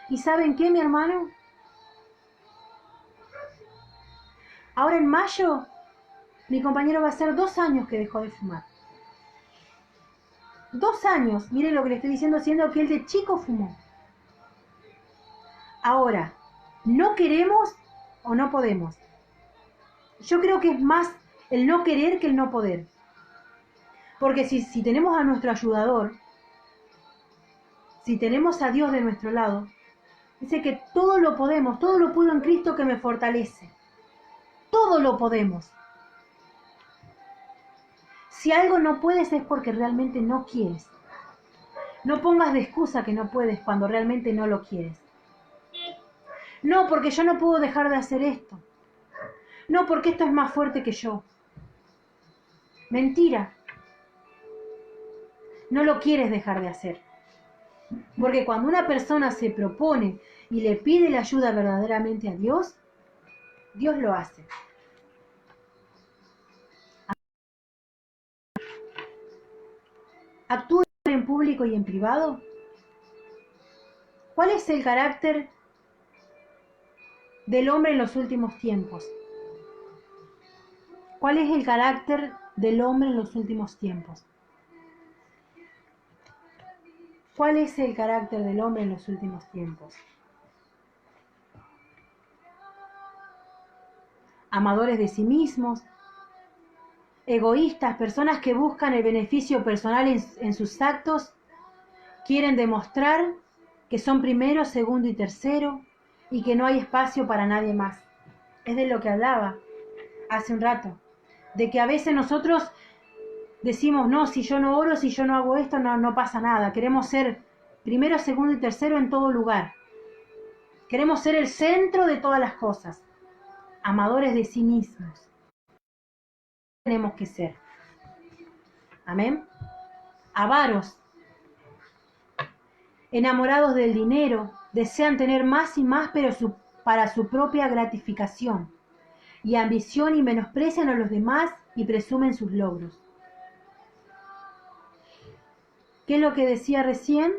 ¿Y saben qué, mi hermano? Ahora en mayo, mi compañero va a hacer 2 años que dejó de fumar. 2 años, miren lo que le estoy diciendo, siendo que él de chico fumó. Ahora, ¿no queremos o no podemos? Yo creo que es más el no querer que el no poder. Porque si tenemos a nuestro ayudador, si tenemos a Dios de nuestro lado, dice que todo lo podemos, todo lo puedo en Cristo que me fortalece. Todo lo podemos. Si algo no puedes es porque realmente no quieres. No pongas de excusa que no puedes cuando realmente no lo quieres. No, porque yo no puedo dejar de hacer esto. No, porque esto es más fuerte que yo. Mentira. No lo quieres dejar de hacer. Porque cuando una persona se propone y le pide la ayuda verdaderamente a Dios, Dios lo hace. ¿Actúa en público y en privado? ¿Cuál es el carácter del hombre en los últimos tiempos? ¿Cuál es el carácter del hombre en los últimos tiempos? ¿Cuál es el carácter del hombre en los últimos tiempos? Amadores de sí mismos, egoístas, personas que buscan el beneficio personal en sus actos, quieren demostrar que son primero, segundo y tercero y que no hay espacio para nadie más. Es de lo que hablaba hace un rato, de que a veces nosotros decimos, no, si yo no oro, si yo no hago esto, no pasa nada. Queremos ser primero, segundo y tercero en todo lugar. Queremos ser el centro de todas las cosas. Amadores de sí mismos. Tenemos que ser. Amén. Avaros. Enamorados del dinero. Desean tener más y más, pero para su propia gratificación. Y ambición y menosprecian a los demás y presumen sus logros. ¿Qué es lo que decía recién?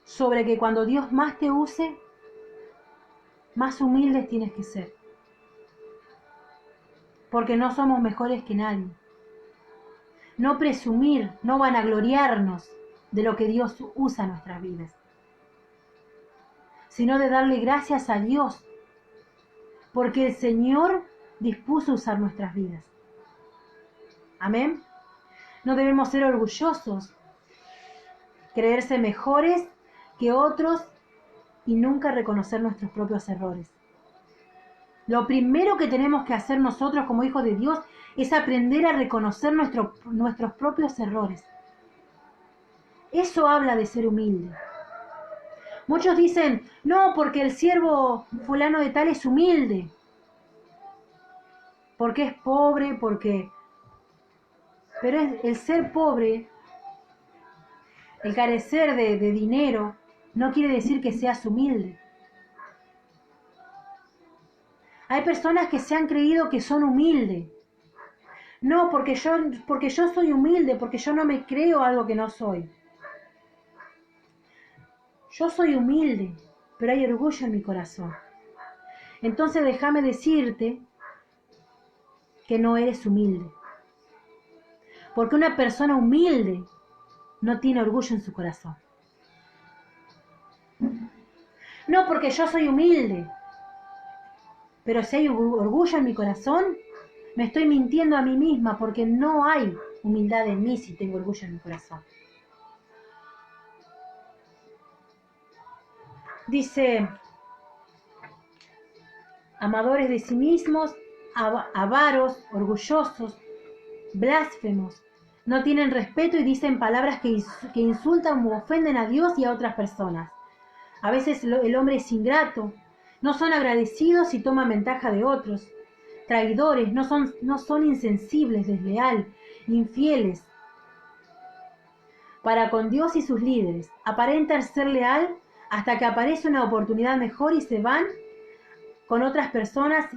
Sobre que cuando Dios más te use, más humildes tienes que ser. Porque no somos mejores que nadie. No presumir, no vanagloriarnos de lo que Dios usa en nuestras vidas, sino de darle gracias a Dios, porque el Señor dispuso usar nuestras vidas. Amén. No debemos ser orgullosos, creerse mejores que otros y nunca reconocer nuestros propios errores. Lo primero que tenemos que hacer nosotros como hijos de Dios es aprender a reconocer nuestros propios errores. Eso habla de ser humilde. Muchos dicen, no, porque el siervo fulano de tal es humilde, porque es pobre, porque... Pero el ser pobre, el carecer de dinero, no quiere decir que seas humilde. Hay personas que se han creído que son humildes. No, porque yo soy humilde, porque yo no me creo algo que no soy. Yo soy humilde, pero hay orgullo en mi corazón. Entonces déjame decirte que no eres humilde. Porque una persona humilde no tiene orgullo en su corazón. No, porque yo soy humilde. Pero si hay orgullo en mi corazón, me estoy mintiendo a mí misma porque no hay humildad en mí si tengo orgullo en mi corazón. Dice, amadores de sí mismos, avaros, orgullosos, blasfemos, no tienen respeto y dicen palabras que insultan u ofenden a Dios y a otras personas. A veces el hombre es ingrato, no son agradecidos y toman ventaja de otros. Traidores, no son insensibles, desleal, infieles para con Dios y sus líderes. Aparentan ser leal hasta que aparece una oportunidad mejor y se van con otras personas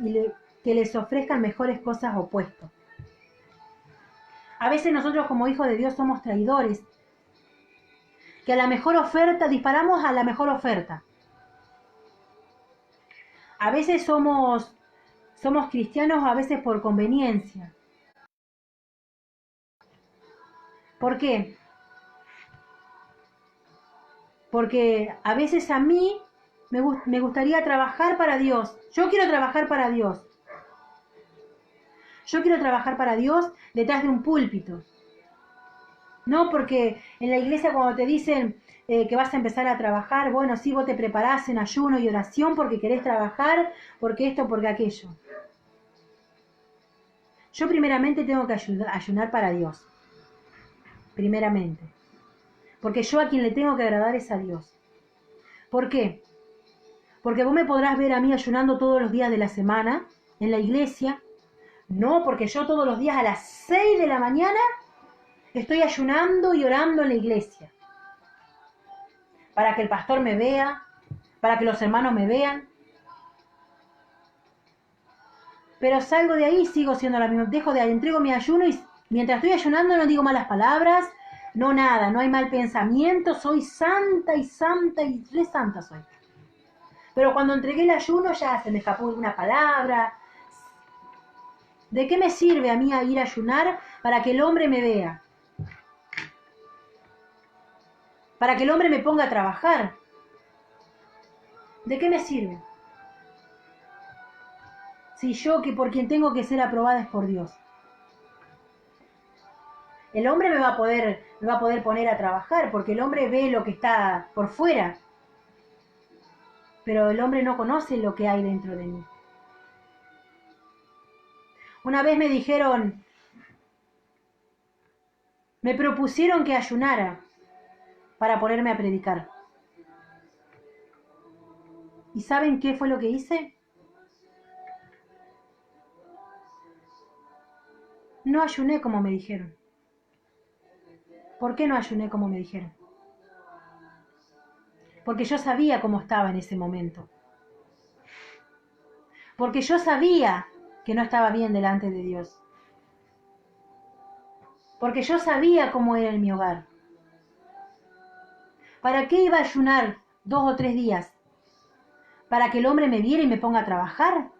que les ofrezcan mejores cosas o puestos. A veces nosotros como hijos de Dios somos traidores, que a la mejor oferta, disparamos a la mejor oferta. A veces somos cristianos, a veces por conveniencia. ¿Por qué? Porque a veces a mí me gustaría trabajar para Dios. Yo quiero trabajar para Dios. Yo quiero trabajar para Dios detrás de un púlpito. No porque en la iglesia cuando te dicen que vas a empezar a trabajar, bueno, sí, vos te preparás en ayuno y oración porque querés trabajar, porque esto, porque aquello. Yo primeramente tengo que ayunar para Dios. Primeramente. Porque yo a quien le tengo que agradar es a Dios. ¿Por qué? Porque vos me podrás ver a mí ayunando todos los días de la semana en la iglesia. No, porque yo todos los días a las 6 de la mañana estoy ayunando y orando en la iglesia. Para que el pastor me vea, para que los hermanos me vean. Pero salgo de ahí y sigo siendo la misma. Entrego mi ayuno y mientras estoy ayunando no digo malas palabras, no nada, no hay mal pensamiento, soy santa y re santa soy. Pero cuando entregué el ayuno ya se me escapó una palabra. ¿De qué me sirve a mí ir a ayunar para que el hombre me vea? Para que el hombre me ponga a trabajar. ¿De qué me sirve? Si yo que por quien tengo que ser aprobada es por Dios. El hombre me va a poder poner a trabajar porque el hombre ve lo que está por fuera. Pero el hombre no conoce lo que hay dentro de mí. Una vez me propusieron que ayunara para ponerme a predicar. ¿Y saben qué fue lo que hice? No ayuné como me dijeron. ¿Por qué no ayuné como me dijeron? Porque yo sabía cómo estaba en ese momento. Porque yo sabía que no estaba bien delante de Dios. Porque yo sabía cómo era en mi hogar. ¿Para qué iba a ayunar 2 o 3 días? ¿Para que el hombre me viera y me ponga a trabajar?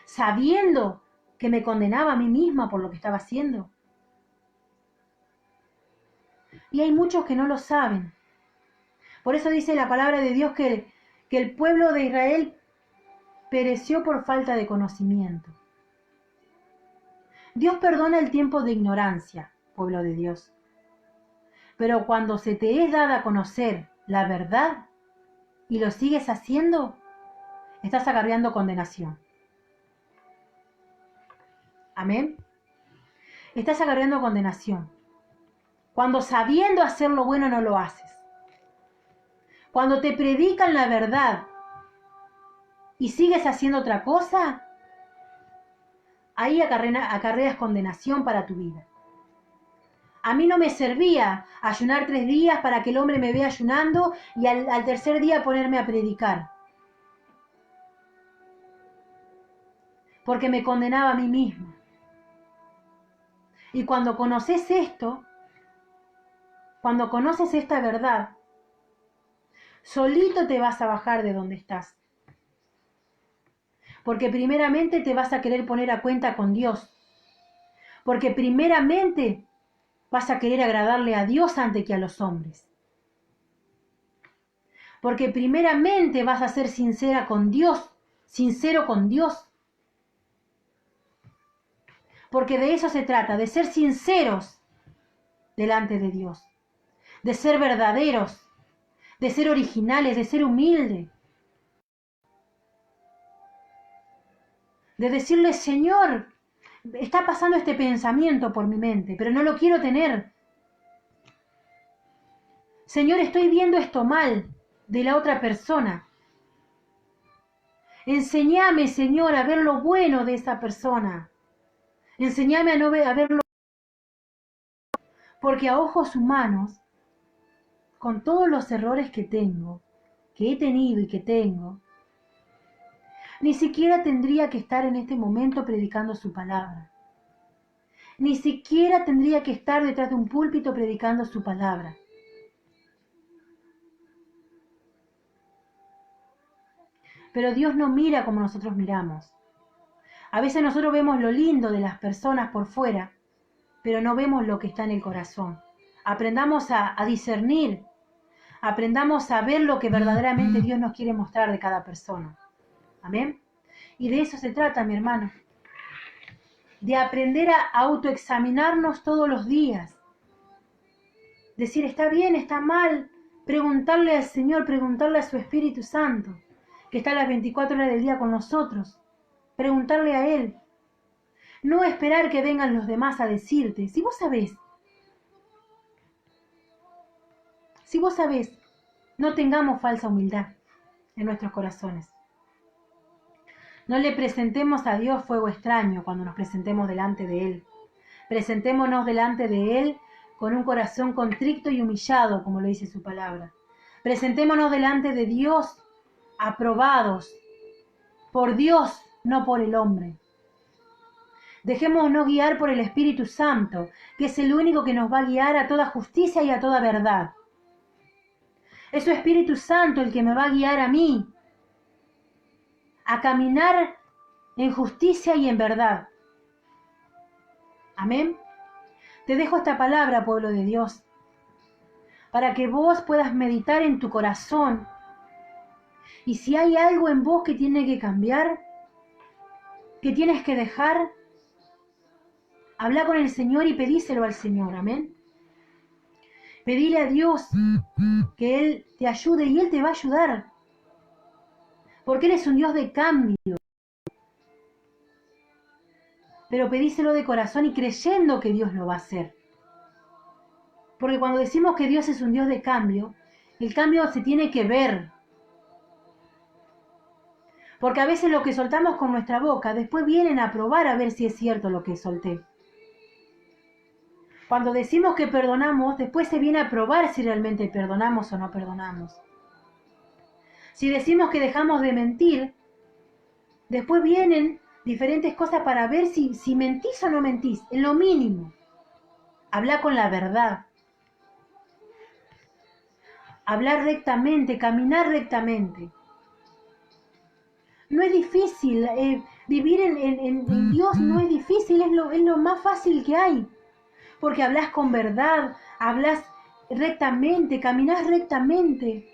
Sabiendo que me condenaba a mí misma por lo que estaba haciendo. Y hay muchos que no lo saben. Por eso dice la palabra de Dios que el pueblo de Israel pereció por falta de conocimiento. Dios perdona el tiempo de ignorancia, pueblo de Dios. Pero cuando se te es dada a conocer la verdad y lo sigues haciendo, estás acarreando condenación. Amén. Estás acarreando condenación. Cuando sabiendo hacer lo bueno no lo haces. Cuando te predican la verdad y sigues haciendo otra cosa, ahí acarreas condenación para tu vida. A mí no me servía ayunar 3 días para que el hombre me vea ayunando y al tercer día ponerme a predicar. Porque me condenaba a mí misma. Y cuando conoces esto, cuando conoces esta verdad, solito te vas a bajar de donde estás. Porque primeramente te vas a querer poner a cuenta con Dios. Porque primeramente vas a querer agradarle a Dios antes que a los hombres. Porque primeramente vas a ser sincera con Dios, sincero con Dios. Porque de eso se trata, de ser sinceros delante de Dios, de ser verdaderos, de ser originales, de ser humildes, de decirle, Señor, está pasando este pensamiento por mi mente, pero no lo quiero tener. Señor, estoy viendo esto mal de la otra persona. Enséñame, Señor, a ver lo bueno de esa persona. Enséñame a no ver, a verlo, porque a ojos humanos, con todos los errores que tengo, que he tenido y que tengo, ni siquiera tendría que estar en este momento predicando su palabra. Ni siquiera tendría que estar detrás de un púlpito predicando su palabra. Pero Dios no mira como nosotros miramos. A veces nosotros vemos lo lindo de las personas por fuera, pero no vemos lo que está en el corazón. Aprendamos a discernir, aprendamos a ver lo que verdaderamente Dios nos quiere mostrar de cada persona. Amén. Y de eso se trata, mi hermano. De aprender a autoexaminarnos todos los días. Decir, está bien, está mal. Preguntarle al Señor, preguntarle a su Espíritu Santo, que está las 24 horas del día con nosotros. Preguntarle a Él. No esperar que vengan los demás a decirte. Si vos sabés, no tengamos falsa humildad en nuestros corazones. No le presentemos a Dios fuego extraño cuando nos presentemos delante de Él. Presentémonos delante de Él con un corazón contrito y humillado, como lo dice su palabra. Presentémonos delante de Dios aprobados por Dios, no por el hombre. Dejémonos guiar por el Espíritu Santo, que es el único que nos va a guiar a toda justicia y a toda verdad. Es su Espíritu Santo el que me va a guiar a mí a caminar en justicia y en verdad. Amén. Te dejo esta palabra, pueblo de Dios, para que vos puedas meditar en tu corazón. Y si hay algo en vos que tiene que cambiar, que tienes que dejar, habla con el Señor y pedíselo al Señor. Amén. Pedile a Dios que Él te ayude y Él te va a ayudar. Porque Él es un Dios de cambio. Pero pedíselo de corazón y creyendo que Dios lo va a hacer. Porque cuando decimos que Dios es un Dios de cambio, el cambio se tiene que ver. Porque a veces lo que soltamos con nuestra boca, después vienen a probar a ver si es cierto lo que solté. Cuando decimos que perdonamos, después se viene a probar si realmente perdonamos o no perdonamos. Si decimos que dejamos de mentir, después vienen diferentes cosas para ver si mentís o no mentís, en lo mínimo. Habla con la verdad. hablar rectamente, caminar rectamente. No es difícil, vivir en Dios no es difícil, es lo más fácil que hay. Porque hablas con verdad, hablas rectamente, caminas rectamente.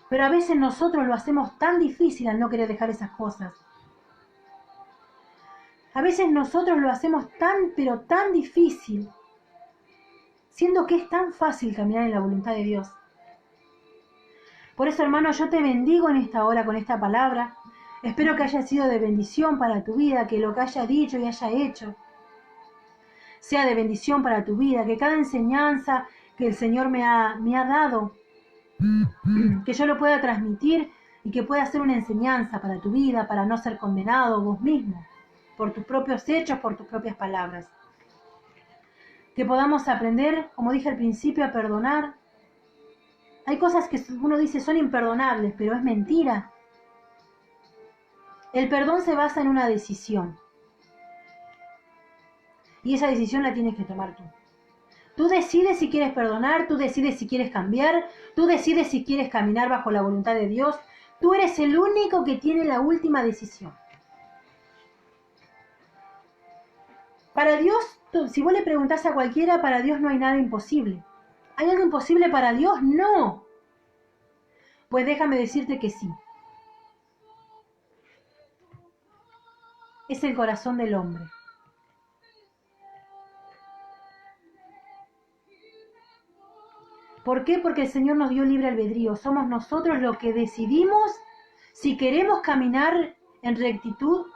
Pero a veces nosotros lo hacemos tan difícil al no querer dejar esas cosas. A veces nosotros lo hacemos pero tan difícil, siendo que es tan fácil caminar en la voluntad de Dios. Por eso, hermano, yo te bendigo en esta hora con esta palabra. Espero que haya sido de bendición para tu vida, que lo que haya dicho y haya hecho sea de bendición para tu vida, que cada enseñanza que el Señor me ha dado, que yo lo pueda transmitir y que pueda ser una enseñanza para tu vida, para no ser condenado vos mismo, por tus propios hechos, por tus propias palabras. Que podamos aprender, como dije al principio, a perdonar. Hay cosas que uno dice son imperdonables, pero es mentira. El perdón se basa en una decisión. Y esa decisión la tienes que tomar tú. Tú decides si quieres perdonar, tú decides si quieres cambiar, tú decides si quieres caminar bajo la voluntad de Dios. Tú eres el único que tiene la última decisión. Para Dios, si vos le preguntás a cualquiera, para Dios no hay nada imposible. ¿Hay algo imposible para Dios? No. Pues déjame decirte que sí. Es el corazón del hombre. ¿Por qué? Porque el Señor nos dio libre albedrío. Somos nosotros los que decidimos si queremos caminar en rectitud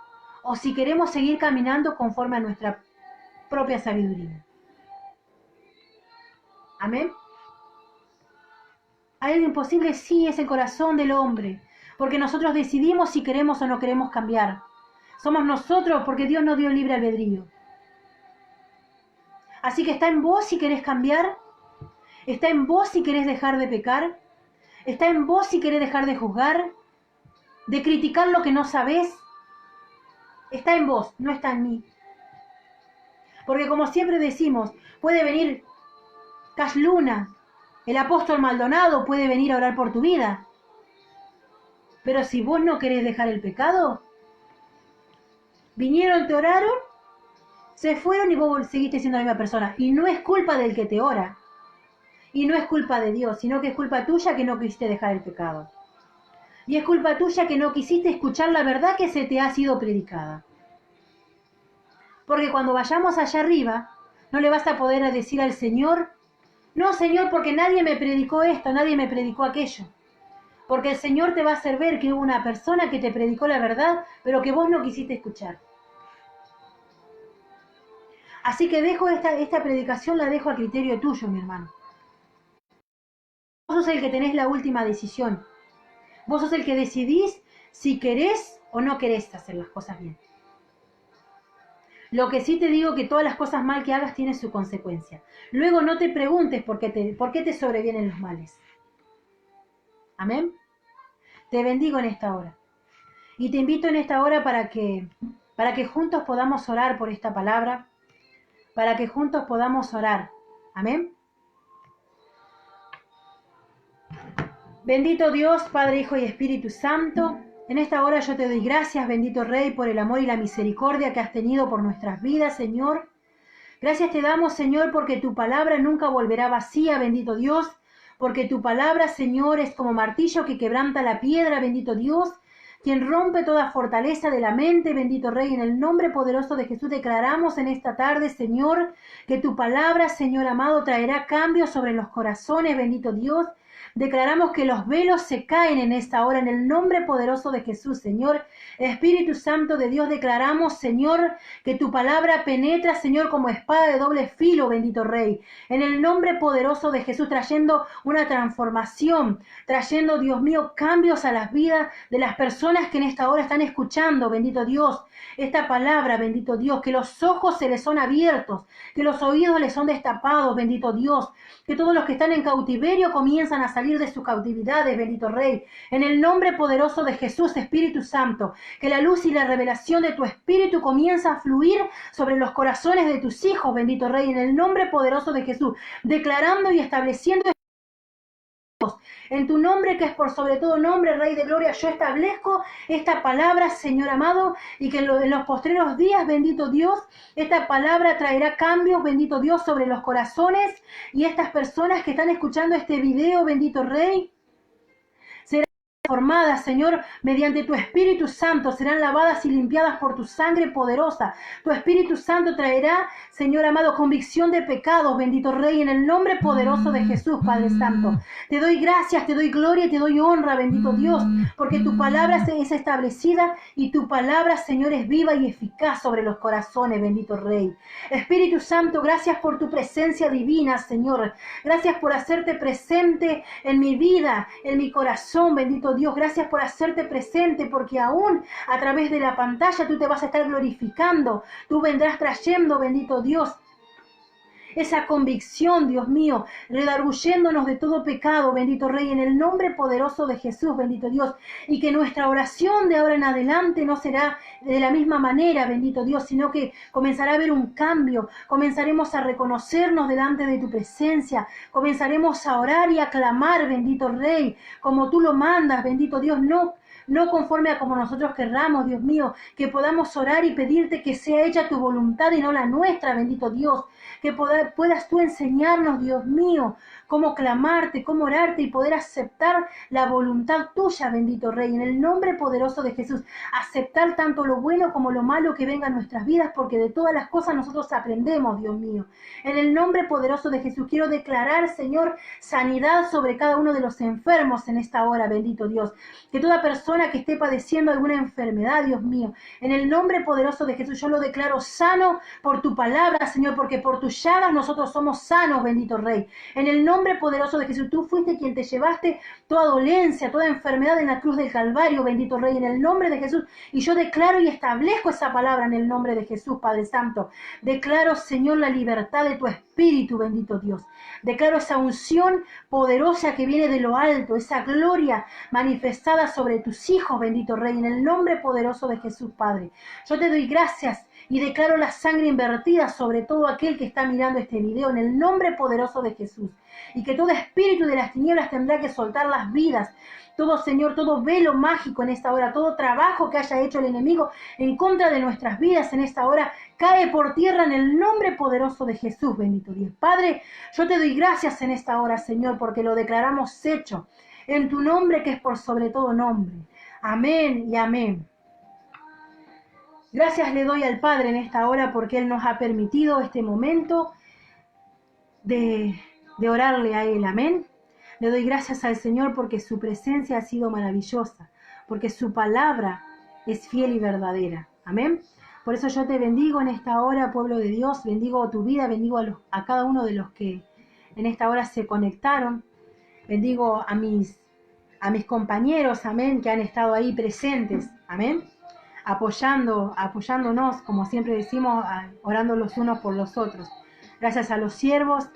o si queremos seguir caminando conforme a nuestra propia sabiduría. ¿Amén? ¿Hay algo imposible? Sí, es el corazón del hombre. Porque nosotros decidimos si queremos o no queremos cambiar. Somos nosotros porque Dios nos dio libre albedrío. Así que está en vos si querés cambiar. Está en vos si querés dejar de pecar. Está en vos si querés dejar de juzgar, de criticar lo que no sabés. Está en vos, no está en mí. Porque como siempre decimos, puede venir Cash Luna, el apóstol Maldonado puede venir a orar por tu vida. Pero si vos no querés dejar el pecado, vinieron, te oraron, se fueron y vos seguiste siendo la misma persona. Y no es culpa del que te ora. Y no es culpa de Dios, sino que es culpa tuya que no quisiste dejar el pecado. Y es culpa tuya que no quisiste escuchar la verdad que se te ha sido predicada. Porque cuando vayamos allá arriba, no le vas a poder decir al Señor, no, Señor, porque nadie me predicó esto, nadie me predicó aquello. Porque el Señor te va a hacer ver que hubo una persona que te predicó la verdad, pero que vos no quisiste escuchar. Así que dejo esta predicación, la dejo a criterio tuyo, mi hermano. Vos sos el que tenés la última decisión. Vos sos el que decidís si querés o no querés hacer las cosas bien. Lo que sí te digo que todas las cosas mal que hagas tienen su consecuencia. Luego no te preguntes por qué te sobrevienen los males. Amén. Te bendigo en esta hora. Y te invito en esta hora para que juntos podamos orar por esta palabra. Para que juntos podamos orar. Amén. Bendito Dios, Padre, Hijo y Espíritu Santo, en esta hora yo te doy gracias, bendito Rey, por el amor y la misericordia que has tenido por nuestras vidas, Señor. Gracias te damos, Señor, porque tu palabra nunca volverá vacía, bendito Dios, porque tu palabra, Señor, es como martillo que quebranta la piedra, bendito Dios, quien rompe toda fortaleza de la mente, bendito Rey, en el nombre poderoso de Jesús declaramos en esta tarde, Señor, que tu palabra, Señor amado, traerá cambios sobre los corazones, bendito Dios. Declaramos que los velos se caen en esta hora, en el nombre poderoso de Jesús, Señor. Espíritu Santo de Dios, declaramos, Señor, que tu palabra penetra, Señor, como espada de doble filo, bendito Rey. En el nombre poderoso de Jesús, trayendo una transformación, trayendo, Dios mío, cambios a las vidas de las personas que en esta hora están escuchando, bendito Dios, esta palabra, bendito Dios, que los ojos se les son abiertos, que los oídos les son destapados, bendito Dios, que todos los que están en cautiverio comienzan a salir de sus cautividades, bendito Rey, en el nombre poderoso de Jesús, Espíritu Santo, que la luz y la revelación de tu Espíritu comienza a fluir sobre los corazones de tus hijos, bendito Rey, en el nombre poderoso de Jesús, declarando y estableciendo En tu nombre, que es por sobre todo nombre, Rey de Gloria, yo establezco esta palabra, Señor amado, y que en los postreros días, bendito Dios, esta palabra traerá cambios, bendito Dios, sobre los corazones, y estas personas que están escuchando este video, bendito Rey, formadas, Señor, mediante tu Espíritu Santo, serán lavadas y limpiadas por tu sangre poderosa. Tu Espíritu Santo traerá, Señor amado, convicción de pecados, bendito Rey, en el nombre poderoso de Jesús, Padre Santo. Te doy gracias, te doy gloria y te doy honra, bendito Dios, porque tu palabra es establecida y tu palabra, Señor, es viva y eficaz sobre los corazones, bendito Rey. Espíritu Santo, gracias por tu presencia divina, Señor. Gracias por hacerte presente en mi vida, en mi corazón, bendito Dios. Gracias por hacerte presente, porque aún a través de la pantalla tú te vas a estar glorificando. Tú vendrás trayendo, bendito Dios, esa convicción, Dios mío, redarguyéndonos de todo pecado, bendito Rey, en el nombre poderoso de Jesús, bendito Dios, y que nuestra oración de ahora en adelante no será de la misma manera, bendito Dios, sino que comenzará a haber un cambio, comenzaremos a reconocernos delante de tu presencia, comenzaremos a orar y a clamar, bendito Rey, como tú lo mandas, bendito Dios, no conforme a como nosotros querramos, Dios mío, que podamos orar y pedirte que sea hecha tu voluntad y no la nuestra, bendito Dios, que puedas tú enseñarnos, Dios mío, cómo clamarte, cómo orarte y poder aceptar la voluntad tuya, bendito Rey, en el nombre poderoso de Jesús, aceptar tanto lo bueno como lo malo que venga en nuestras vidas, porque de todas las cosas nosotros aprendemos, Dios mío. En el nombre poderoso de Jesús quiero declarar, Señor, sanidad sobre cada uno de los enfermos en esta hora, bendito Dios, que toda persona que esté padeciendo alguna enfermedad, Dios mío, en el nombre poderoso de Jesús, yo lo declaro sano por tu palabra, Señor, porque por tus llagas nosotros somos sanos, bendito Rey. En el nombre poderoso de Jesús, tú fuiste quien te llevaste toda dolencia, toda enfermedad en la cruz del Calvario, bendito Rey, en el nombre de Jesús. Y yo declaro y establezco esa palabra en el nombre de Jesús, Padre Santo. Declaro, Señor, la libertad de tu Espíritu, bendito Dios. Declaro esa unción poderosa que viene de lo alto, esa gloria manifestada sobre tus hijos, bendito Rey, en el nombre poderoso de Jesús, Padre. Yo te doy gracias y declaro la sangre invertida sobre todo aquel que está mirando este video en el nombre poderoso de Jesús. Y que todo espíritu de las tinieblas tendrá que soltar las vidas. Todo, Señor, todo velo mágico en esta hora, todo trabajo que haya hecho el enemigo en contra de nuestras vidas en esta hora, cae por tierra en el nombre poderoso de Jesús, bendito Dios. Padre, yo te doy gracias en esta hora, Señor, porque lo declaramos hecho en tu nombre, que es por sobre todo nombre. Amén y amén. Gracias le doy al Padre en esta hora porque Él nos ha permitido este momento de orarle a Él. Amén. Le doy gracias al Señor porque su presencia ha sido maravillosa, porque su palabra es fiel y verdadera. Amén. Por eso yo te bendigo en esta hora, pueblo de Dios, bendigo tu vida, bendigo a cada uno de los que en esta hora se conectaron, bendigo a mis compañeros, amén, que han estado ahí presentes, amén, apoyándonos, como siempre decimos, orando los unos por los otros. Gracias a los siervos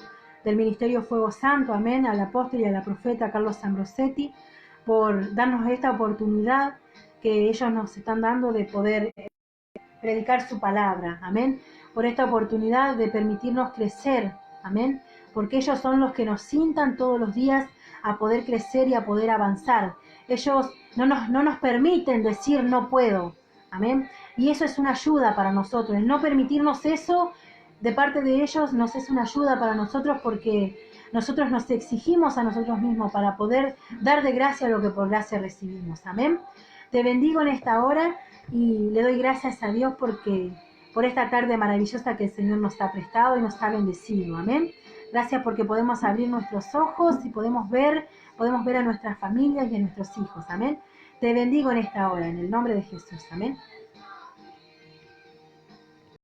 del Ministerio Fuego Santo, amén, al apóstol y a la profeta Carlos Ambrosetti, por darnos esta oportunidad que ellos nos están dando de poder predicar su palabra, amén, por esta oportunidad de permitirnos crecer, amén, porque ellos son los que nos cientan todos los días a poder crecer y a poder avanzar. Ellos no nos permiten decir no puedo, amén, y eso es una ayuda para nosotros. El no permitirnos eso de parte de ellos nos es una ayuda para nosotros, porque nosotros nos exigimos a nosotros mismos para poder dar de gracia lo que por gracia recibimos, amén. Te bendigo en esta hora y le doy gracias a Dios por esta tarde maravillosa que el Señor nos ha prestado y nos ha bendecido, amén. Gracias porque podemos abrir nuestros ojos y podemos ver a nuestras familias y a nuestros hijos, amén. Te bendigo en esta hora, en el nombre de Jesús, amén.